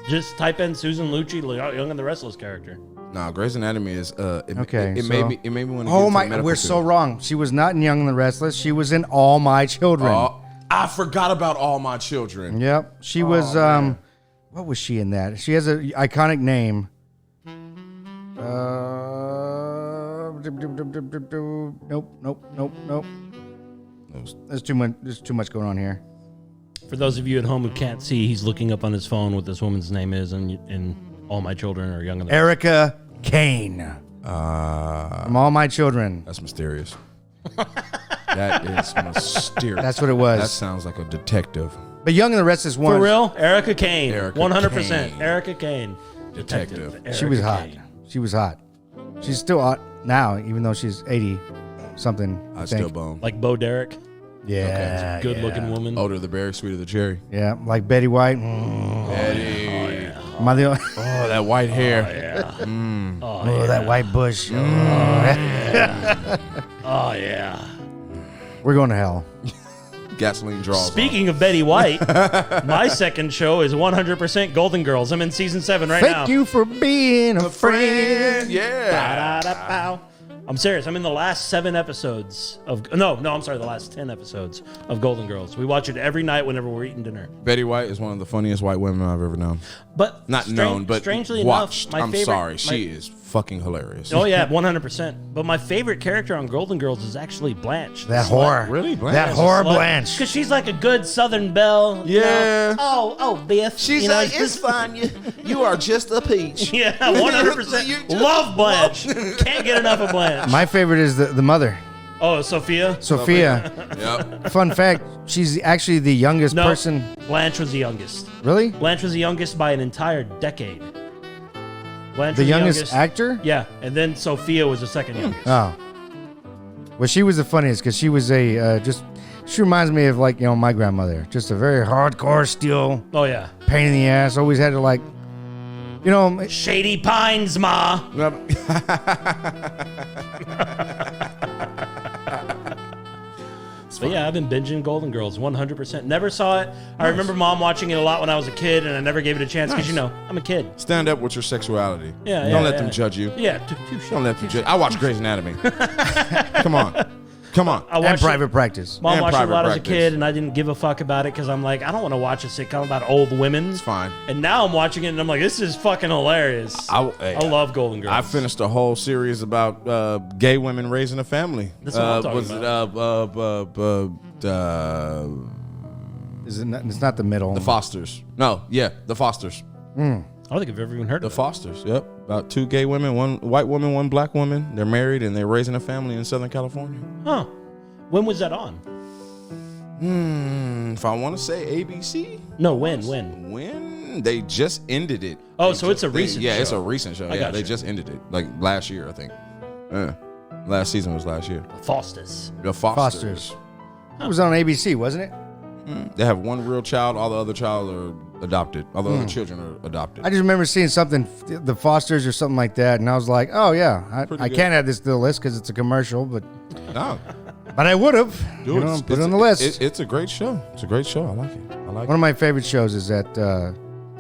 Just type in Susan Lucci, Young and the Restless character. No, Grey's Anatomy is Okay, It so- made me. It made me want to. Oh my! We're so wrong. She was not in Young and the Restless. She was in All My Children. I forgot about All My Children. Yep. She was. man. What was she in that? She has an iconic name. Nope. There's too much. There's too much going on here. For those of you at home who can't see, he's looking up on his phone what this woman's name is, and All My Children are Young and the Erica Kane. From All My Children. That's mysterious. That is mysterious. That's what it was. That sounds like a detective. But Young and the Restless one. For real? Erica Kane. Erica 100%. Kane. Erica Kane. Detective. She Erica was hot. Kane. She was hot. She's still hot now, even though she's 80 something. I think. still bone. Like Bo Derek. Yeah. Good looking woman. Older the berry, sweeter the cherry. Yeah, like Betty White. Eddie. Am I the only? Oh, that white hair. Oh, that white bush. Oh, yeah. We're going to hell. Gasoline draws. Speaking of Betty White, my second show is 100% Golden Girls. I'm in season 7 right now. Thank you for being a friend. Yeah. Ba-da-da-pow. I'm serious. I'm in the last 7 episodes of the last 10 episodes of Golden Girls. We watch it every night whenever we're eating dinner. Betty White is one of the funniest white women I've ever known. But Not known, but strangely watched. enough, my I'm favorite, sorry. She is fucking hilarious. Oh yeah, 100%. But my favorite character on Golden Girls is actually Blanche. That whore. Really, Blanche? That whore Blanche. Because she's like a good Southern belle. you Yeah. know. Oh, Biff. She's you know, like, it's fine. You are just a peach. Yeah, 100%. You just- Love Blanche. Can't get enough of Blanche. My favorite is the mother, Oh, Sophia? Sophia. Yep. Fun fact, she's actually the youngest No, person. Blanche was the youngest. Really? Blanche was the youngest by an entire decade. Blanche The was youngest actor? Yeah, and then Sophia was the second youngest. Oh. Well, she was the funniest because she was she reminds me of like, my grandmother. Just a very hardcore, steel, Oh, yeah. pain in the ass. Always had to like, Shady Pines, Ma. But yeah, I've been binging Golden Girls 100%. Never saw it. I remember Mom watching it a lot when I was a kid, and I never gave it a chance because, I'm a kid. Stand up with your sexuality. Yeah, Don't let them judge you. Yeah, Don't let them judge. I watch Grey's Anatomy. Come on. I and watched private practice. Mom and watched it a Private lot as a Practice. kid, and I didn't give a fuck about it because I'm like, I don't want to watch a sitcom about old women. It's fine. And now I'm watching it, and I'm like, this is fucking hilarious. I love Golden Girls. I finished a whole series about gay women raising a family. That's what I'm talking was It's not the middle. the Fosters? No, yeah, the Fosters. I don't think I've ever even heard The of it. Fosters. Yep, about 2 gay women, 1 white woman, 1 black woman. They're married and they're raising a family in Southern California. Huh. When was that on? If I want to say ABC, No, when? when they just ended it. Oh, They so it's a just- recent Yeah, it's show. a recent show. I Yeah, gotcha. they just ended it like last year, I think. Last season was last year. Fosters. The Fosters. Fosters. It was on ABC, wasn't it? They have 1 real child. All the other child are adopted. All the other children are adopted. I just remember seeing something, the Fosters or something like that, and I was like, oh yeah, I Pretty good. can't add this to the list because it's a commercial, but No, But I would have. Dude, Put it on the list. It's a great show. It's a great show. I like it. I like One of my favorite shows is at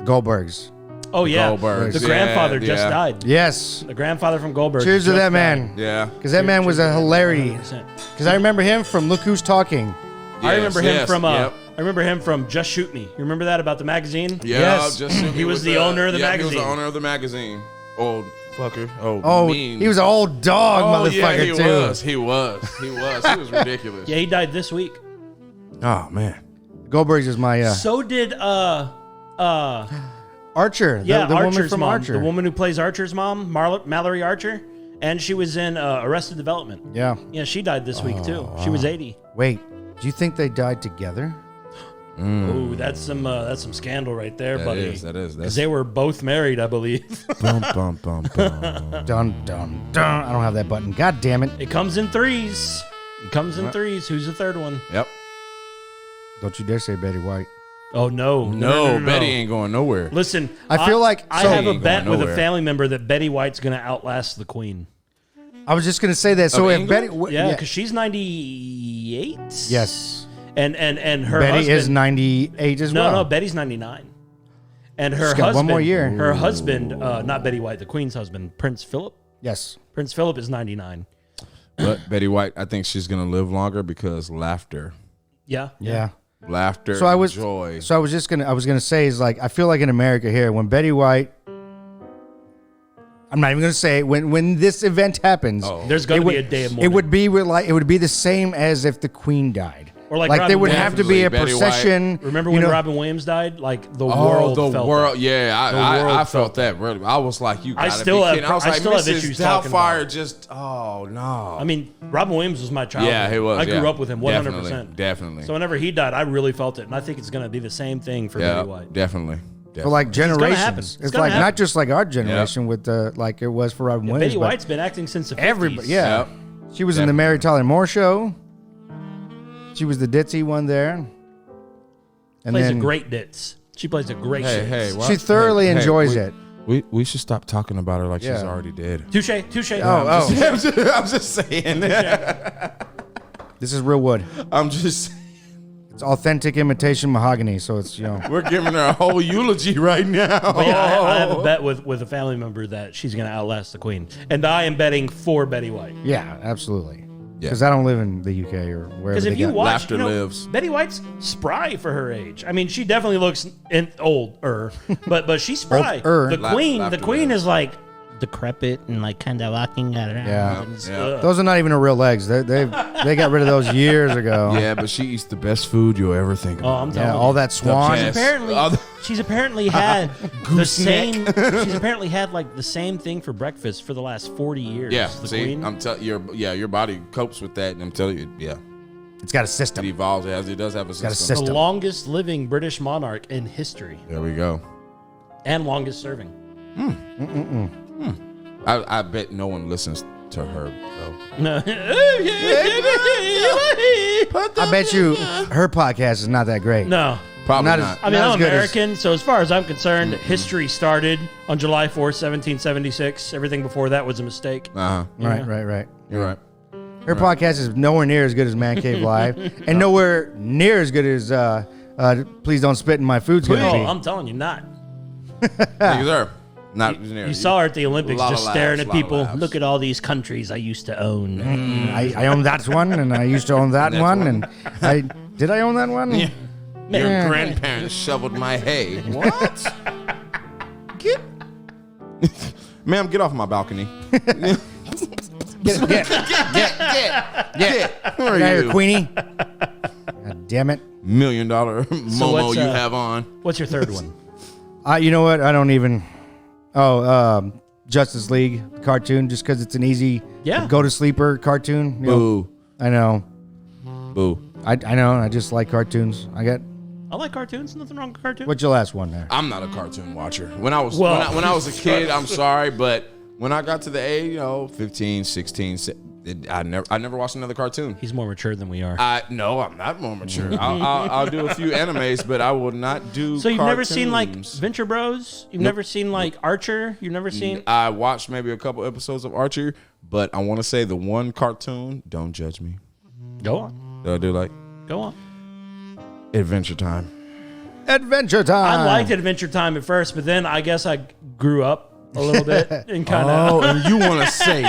Goldberg's. Oh, yeah. Goldbergs. The grandfather just Yeah. died. Yes. The grandfather from Goldberg. Cheers to just that died. man. Yeah. Because that man was a hilarity. 100%. Because I remember him from Look Who's Talking. I remember him from yep. I remember him from Just Shoot Me. You remember that about the magazine? Yeah, Yes. just He was the owner of the He was magazine. the owner of the magazine. Old fucker. Oh, mean. he was an old dog motherfucker, yeah, he too. was. He was. He was ridiculous. Yeah, he died this week. Oh man. Goldberg's is my So did Archer. yeah, the woman Archer's from mom. Archer. The woman who plays Archer's mom, Mallory Archer, and she was in Arrested Development. Yeah. Yeah, she died this week too. She was 80. Wait, do you think they died together? Ooh, that's some scandal right there, buddy. That is. Because they were both married, I believe. Bum, bum, bum, bum. Dun, dun, dun. I don't have that button. God damn it. It comes in threes. It comes in threes. Who's the third one? Yep. Don't you dare say Betty White. Oh no, No, Betty ain't going nowhere. Listen, I feel like- I so- have a Ain't bet going with a nowhere. family member that Betty White's going to outlast the Queen. I was just going to say that. So Of if Betty... England? Yeah, because she's 98. Yes. and her Betty husband is 98 as well. No, Betty's 99. And her She's husband, got one more year. Her husband, not Betty White, the Queen's husband, Prince Philip. Yes. Prince Philip is 99. But Betty White, I think she's gonna live longer because laughter. Yeah. Yeah. Laughter, So I was joy. So I was gonna say is like I feel like in America here when Betty White, I'm not even gonna say it, when this event happens. There's going it to be would- a day of mourning. It would be it would be the same as if the Queen died. Or like there Robin would Williams. have to be a Betty White. procession. Remember you when know, Robin Williams died? Like the Oh, world the felt world! that. Yeah, The I world felt felt that. Really, I was like, you I gotta still be have- kidding. I was I like, still have Mrs. issues talking about Doubtfire it. just, oh no. I mean, Robin Williams was my childhood. yeah, he was. I grew yeah. up with him 100%. Definitely. So whenever he died, I really felt it. And I think it's going to be the same thing for yeah, Betty White. definitely. for like gonna happen. generations. It's It's gonna like happen. not just like our generation with like it was for Robin Williams. Betty but White's been acting since the 50s. everybody. Yeah. Yep. She was in the Mary Tyler Moore show. She was the ditzy one there. And Plays then a great ditz. She plays a great Hey, ditz. hey, what? she thoroughly Hey, enjoys we- it. We should stop talking about her like she's Yeah. already dead. Touche. Oh, I'm just saying. this is real wood. I'm just. It's authentic imitation mahogany, so it's We're giving her a whole eulogy right now. But yeah, I have a bet with a family member that she's going to outlast the Queen. And I am betting for Betty White. yeah, absolutely. Yeah. Because I don't live in the UK or wherever. Because if they you got- watch, Laughter lives. Betty White's spry for her age. I mean, she definitely looks older, but she's spry. Older. The Queen, Laughter the Queen lives. is like decrepit and like kind of walking around. Yeah. And it's, Yeah. those are not even her real legs. They got rid of those years ago. Yeah, but she eats the best food you'll ever think Oh, of. I'm telling Yeah, you. all that swan. Yes. Apparently, she's apparently had the Gooseneck. same. She's apparently had like the same thing for breakfast for the last 40 years. Yeah, the see, Queen. I'm telling your body copes with that, and I'm telling you, yeah, It's got a it system. evolves as it does have a got a system. the system. longest living British monarch in history There we go. and longest serving. I bet no one listens to her though. No. I bet you her podcast is not that great. No. Probably Not not. as- I mean, Not I'm as good as- American, so as far as I'm concerned, history started on July 4th, 1776. Everything before that was a mistake. Uh-huh. Right. You're right. Her podcast is nowhere near as good as Man Cave Live, and nowhere near as good as Please Don't Spit in My Food's gonna Oh, be. I'm telling you, not. Thank you, sir. Not You saw her at the Olympics Lot of just staring laughs, at lot of people. laughs. Look at all these countries I used to own. I own that one, and I used to own that That's one, one. and Did I own that one? Yeah. Your Yeah. grandparents shoveled my hay. What? Ma'am, get off my balcony. Get. Get. Who are Got you? your Queenie. God damn it. $1 million Momo what's, you uh, have on. What's your third one? You know what? I don't even. Justice League cartoon, just because it's an easy go to sleeper cartoon. You know, Boo. I know. Boo. I know. I just like cartoons. I like cartoons. Nothing wrong with cartoons. What's your last one there? I'm not a cartoon watcher. When I was Well- when I was a kid, I'm sorry, but when I got to the age, 15, 16, I never watched another cartoon. He's more mature than we are. No, I'm not more mature. I'll do a few animes, but I will not do. So you've never seen like cartoons. Venture Bros? You've Nope. never seen like Archer? You've never seen? I watched maybe a couple episodes of Archer, but I want to say the one cartoon. Don't judge me. Go on. That I do like. Go on. Adventure Time. Adventure Time. I liked Adventure Time at first, but then I guess I grew up a little bit and kind of. Oh, and you want to say me?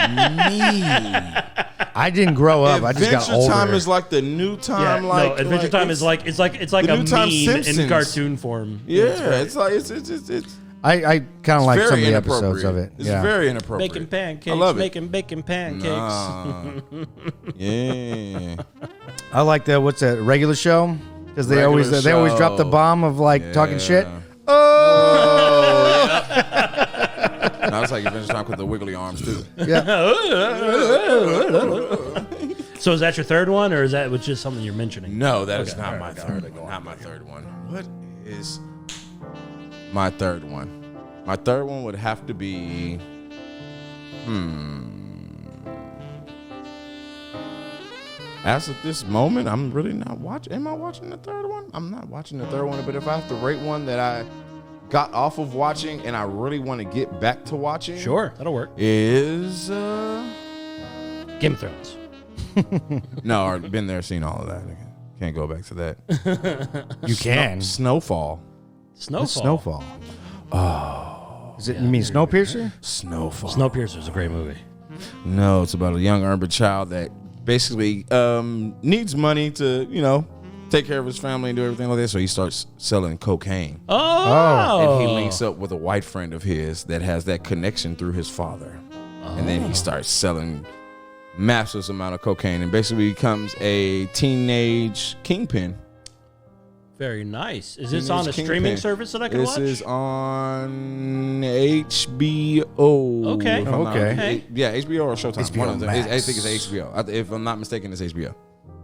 I didn't grow up. I just got Adventure older. Time is like the new time. Yeah, like no, Adventure Time is like it's like the a new time meme in Simpsons. cartoon form. Yeah, It's right. it's I kind of like very some of the episodes of inappropriate. it. It's Yeah. very inappropriate. Baking pancakes. I love it. Making bacon pancakes. Yeah. I like the what's that regular show because they always drop the bomb of like talking shit. Oh, yeah. No, it's like Adventure Time with the wiggly arms too. Yeah. So is that your third one, or is that just something you're mentioning? No, that is Okay, not all my right, third. Not my third one. What is my third one? My third one would have to be. As of this moment, I'm really not watching. Am I watching the third one? I'm not watching the third one. But if I have to rate one that I got off of watching and I really want to get back to watching, Sure, that'll work. is Game of Thrones. no, I've been there, seen all of that. Can't go back to that. You can. Snowfall. Snowfall. Oh. Is it? You mean Snowpiercer? Snowfall. Snowpiercer is a great movie. No, it's about a young urban child that basically needs money to, take care of his family and do everything like that. So he starts selling cocaine. Oh. And he links up with a white friend of his that has that connection through his father. And then he starts selling massive amount of cocaine and basically becomes a teenage kingpin. Very nice. Is this on a streaming service that I can watch? This is on HBO. Okay. if I'm not- Okay. Yeah, HBO or Showtime. HBO One of them. Max. I think it's HBO. If I'm not mistaken, it's HBO.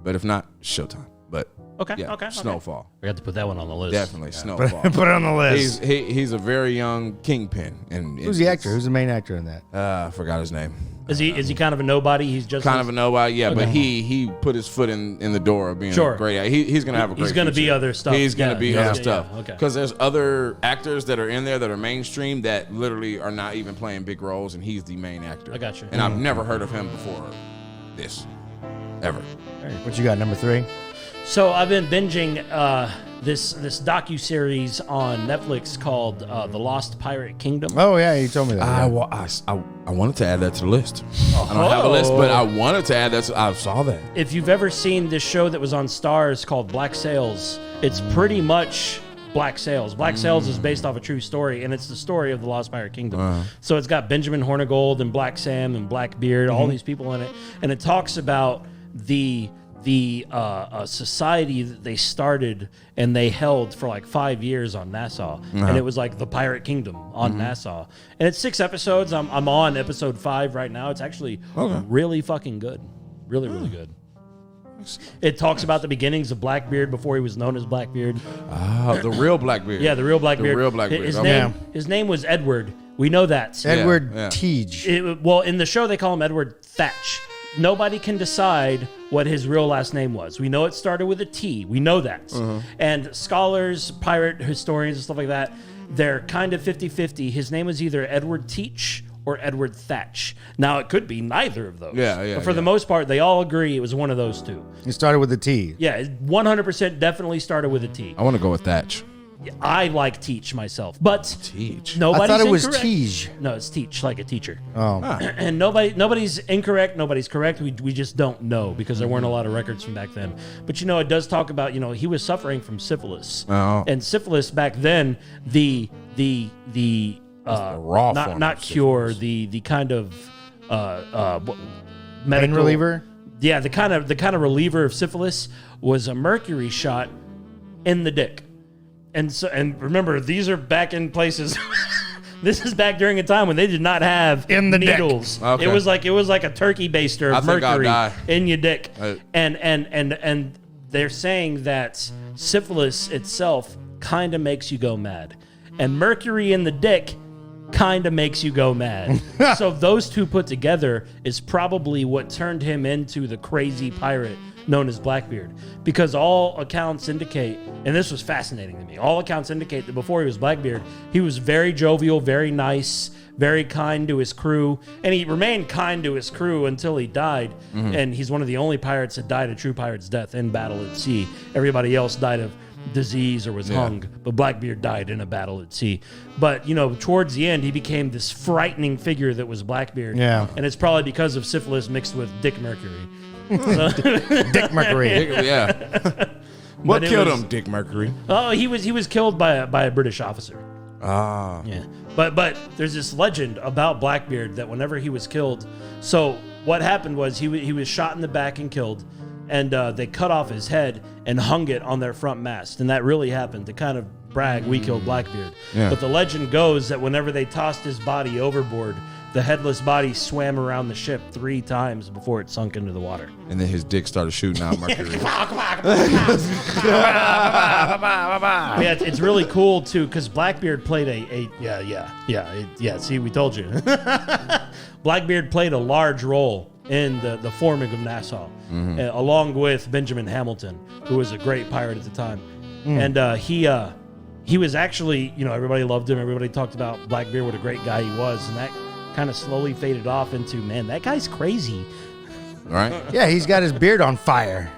But if not, Showtime. But Okay, yeah, okay. Snowfall. I got to put that one on the list. Definitely Put Snowfall. it on the list. He's a very young kingpin. And Who's the actor? Who's the main actor in that? I forgot his name. Is he kind of a nobody? He's just Kind of a nobody, yeah. But he put his foot in the door of being Sure. a great. He's gonna have a great. He's gonna be future. other stuff. He's gonna Yeah, be yeah, other yeah, stuff. yeah, okay. Because there's other actors that are in there that are mainstream that literally are not even playing big roles, and he's the main actor. I got you. And I've never heard of him before this, ever. What you got? Number 3. So I've been binging this docu-series on Netflix called The Lost Pirate Kingdom. Oh yeah, you told me that. I yeah. wanted to add that to the list. I don't have a list, but I wanted to add that. I saw that. If you've ever seen this show that was on Stars called Black Sails, it's pretty much Black Sails. Black Sails is based off a true story, and it's the story of the Lost Pirate Kingdom. So it's got Benjamin Hornigold and Black Sam and Blackbeard, all these people in it, and it talks about the society that they started and they held for like 5 years on Nassau, and it was like the Pirate Kingdom on Nassau. And it's 6 episodes. I'm on episode 5 right now. It's actually really fucking good, really good. It talks about the beginnings of Blackbeard before he was known as Blackbeard. The real Blackbeard. Yeah, the real Blackbeard. The real Blackbeard. His Okay. name was Edward. We know that. Edward yeah. Teague. Well, in the show they call him Edward Thatch. Nobody can decide what his real last name was. We know it started with a T. We know that. And scholars, pirate historians, and stuff like that, they're kind of 50-50. His name was either Edward Teach or Edward Thatch. Now, it could be neither of those. Yeah. But for the most part, they all agree it was one of those two. It started with a T. Yeah, it 100% definitely started with a T. I want to go with Thatch. I like Teach myself, but Teach. nobody's I thought it was incorrect. Teage. No, it's Teach, like a teacher. Oh. And nobody's incorrect, nobody's correct. We just don't know because there weren't a lot of records from back then. But it does talk about he was suffering from syphilis, and syphilis back then the raw form not of cure syphilis. the kind of medical Pain reliever? Yeah, the kind of reliever of syphilis was a mercury shot in the dick. And remember, these are back in places. This is back during a time when they did not have In the dick. needles. Okay. It was like a turkey baster of I think I'll mercury die. in your dick. Right. And they're saying that syphilis itself kind of makes you go mad, and mercury in the dick kind of makes you go mad. So those two put together is probably what turned him into the crazy pirate known as Blackbeard, because all accounts indicate, and this was fascinating to me, all accounts indicate that before he was Blackbeard, he was very jovial, very nice, very kind to his crew, and he remained kind to his crew until he died. And he's one of the only pirates that died a true pirate's death in battle at sea. Everybody else died of disease or was hung, but Blackbeard died in a battle at sea. But towards the end, he became this frightening figure that was Blackbeard. Yeah. And it's probably because of syphilis mixed with Dick Mercury. Dick Mercury. Yeah. What killed him, Dick Mercury? Oh, he was killed by a British officer. Ah. Yeah. But there's this legend about Blackbeard that whenever he was killed, so what happened was he was shot in the back and killed, and they cut off his head and hung it on their front mast, and that really happened to kind of brag, we killed Blackbeard. Yeah. But the legend goes that whenever they tossed his body overboard, the headless body swam around the ship 3 times before it sunk into the water. And then his dick started shooting out Mercury. Yeah, it's really cool too, because Blackbeard played see, we told you. Blackbeard played a large role in the forming of Nassau, along with Benjamin Hamilton, who was a great pirate at the time. And he was actually, everybody loved him. Everybody talked about Blackbeard, what a great guy he was, and that kind of slowly faded off into, man, that guy's crazy. Right? Yeah, he's got his beard on fire.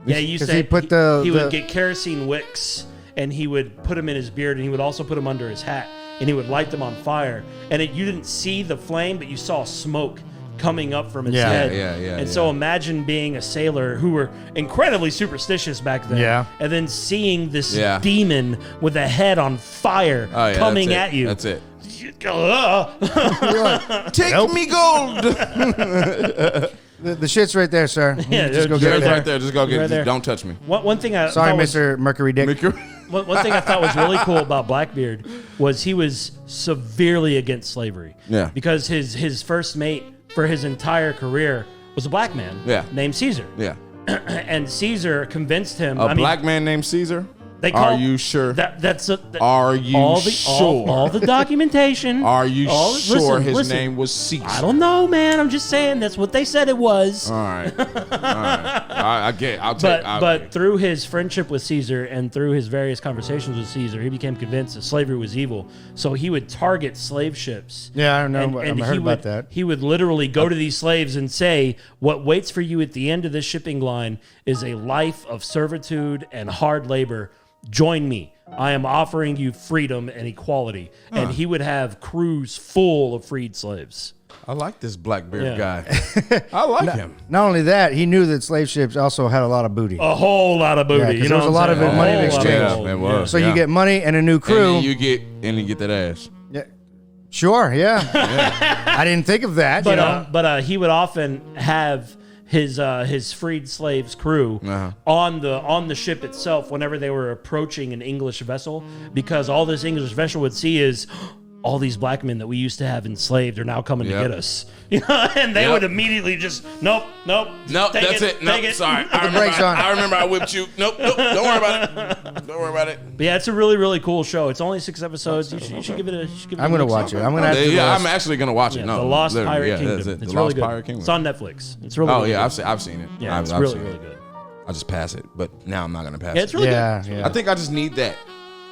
Yeah, you said he put he would get kerosene wicks and he would put them in his beard, and he would also put them under his hat, and he would light them on fire. And you didn't see the flame, but you saw smoke coming up from his head. And so imagine being a sailor who were incredibly superstitious back then. Yeah. And then seeing this demon with a head on fire coming at you. That's it. Take me gold. The shit's right there, sir. Yeah, just go it's get it. Right there. Just go get Right it. there. Don't touch me. One thing I Sorry, thought was- Mr. Mercury Dick. One thing I thought was really cool about Blackbeard was he was severely against slavery. Yeah. Because his first mate for his entire career was a black man named Caesar. Yeah. And Caesar convinced him. A black man named Caesar? Are you sure? Are you sure? All the documentation. Are you sure his listen, name was Caesar? I don't know, man. I'm just saying that's what they said it was. All right. I get it. I'll take it. But through his friendship with Caesar and through his various conversations with Caesar, he became convinced that slavery was evil. So he would target slave ships. Yeah, I know. I heard about that. He would literally go to these slaves and say, what waits for you at the end of this shipping line is a life of servitude and hard labor. Join me. I am offering you freedom and equality. And he would have crews full of freed slaves. I like this Blackbeard guy. I like him. Not only that, he knew that slave ships also had a lot of booty. A whole lot of booty. Yeah, there was a lot of money in exchange. Yeah, it was. So you get money and a new crew. And you get that ass. Yeah. Sure, yeah. I didn't think of that. But he would often have his freed slaves crew on the ship itself whenever they were approaching an English vessel, because all this English vessel would see is all these black men that we used to have enslaved are now coming to get us. And they would immediately just nope. That's it. Nope, sorry. I remember I whipped you. Nope. Don't worry about it. But yeah, it's a really, really cool show. It's only 6 episodes. You should give it a. I'm gonna watch it. I'm gonna. I'm actually gonna watch it. No, The Lost Pirate Kingdom. That's it. It's The really Lost good. Pirate Kingdom. It's on Netflix. It's really. Really yeah, good. I've seen it. Yeah, I've it's really, seen really it. good. I'll just pass it, but now I'm not gonna pass Yeah, it. it's really good. Yeah. I think I just need that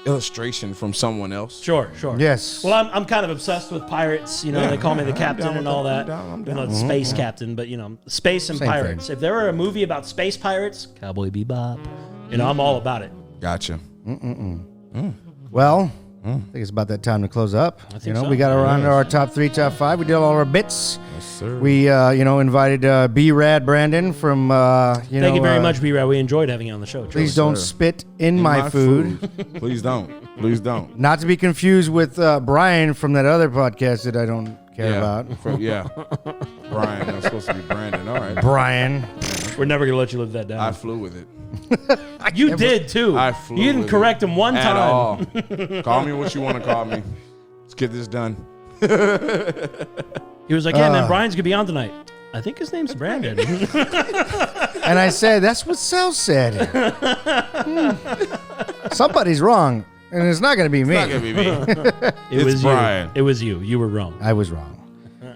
illustration from someone else. Sure. Yes. Well, I'm kind of obsessed with pirates. They call me the captain and all that. I'm down. The space captain, but space and Same pirates. thing. If there were a movie about space pirates, Cowboy Bebop. I'm all about it. Gotcha. Well, I think it's about that time to close up. I think so. We got around to our top 3, top 5. We did all our bits. Yes, sir. We, invited B-Rad Brandon from, Thank you very much, B-Rad. We enjoyed having you on the show. Please don't spit in my food. Please don't. Not to be confused with Brian from that other podcast that I don't care about. Brian. I'm supposed to be Brandon. All right. Brian. We're never going to let you live that down. I flew with it. You did, too. I flew You didn't with correct it him one at time. all. Call me what you want to call me. Let's get this done. He was like, yeah, man, Brian's going to be on tonight. I think his name's Brandon. And I said, that's what Sal said. Somebody's wrong. And it's not going to be me. It's not going to be me. It was Brian. you. It was you. You were wrong. I was wrong.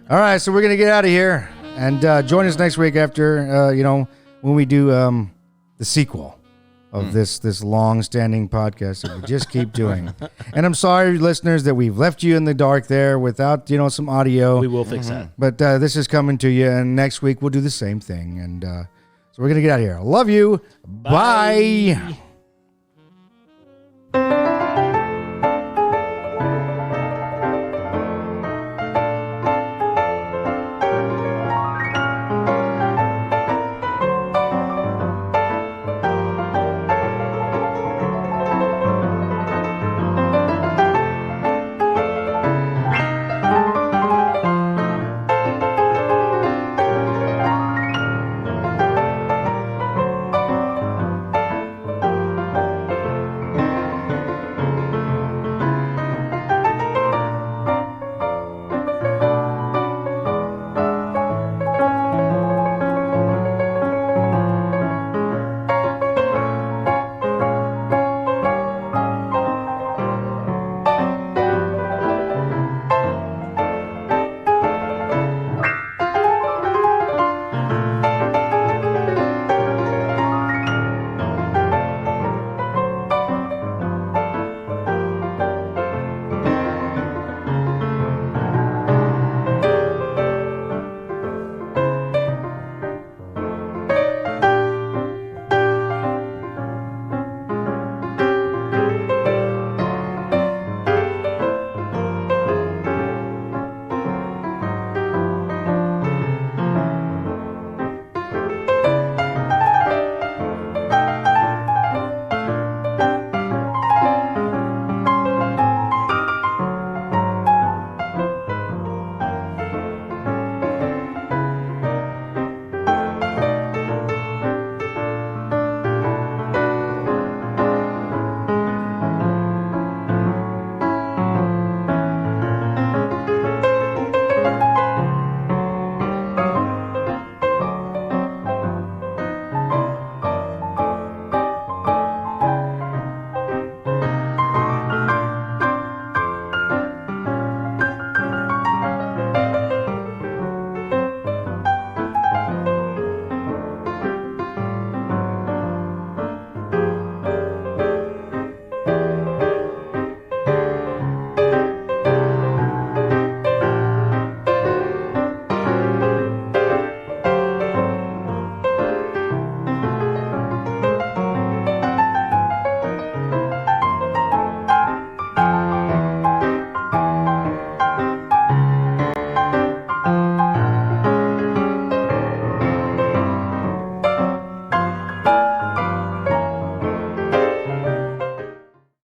All right, so we're going to get out of here. And join us next week after, when when we do the sequel of this long-standing podcast that we just keep doing. And I'm sorry, listeners, that we've left you in the dark there without, some audio. We will fix that. But this is coming to you, and next week we'll do the same thing. And so we're going to get out of here. Love you. Bye.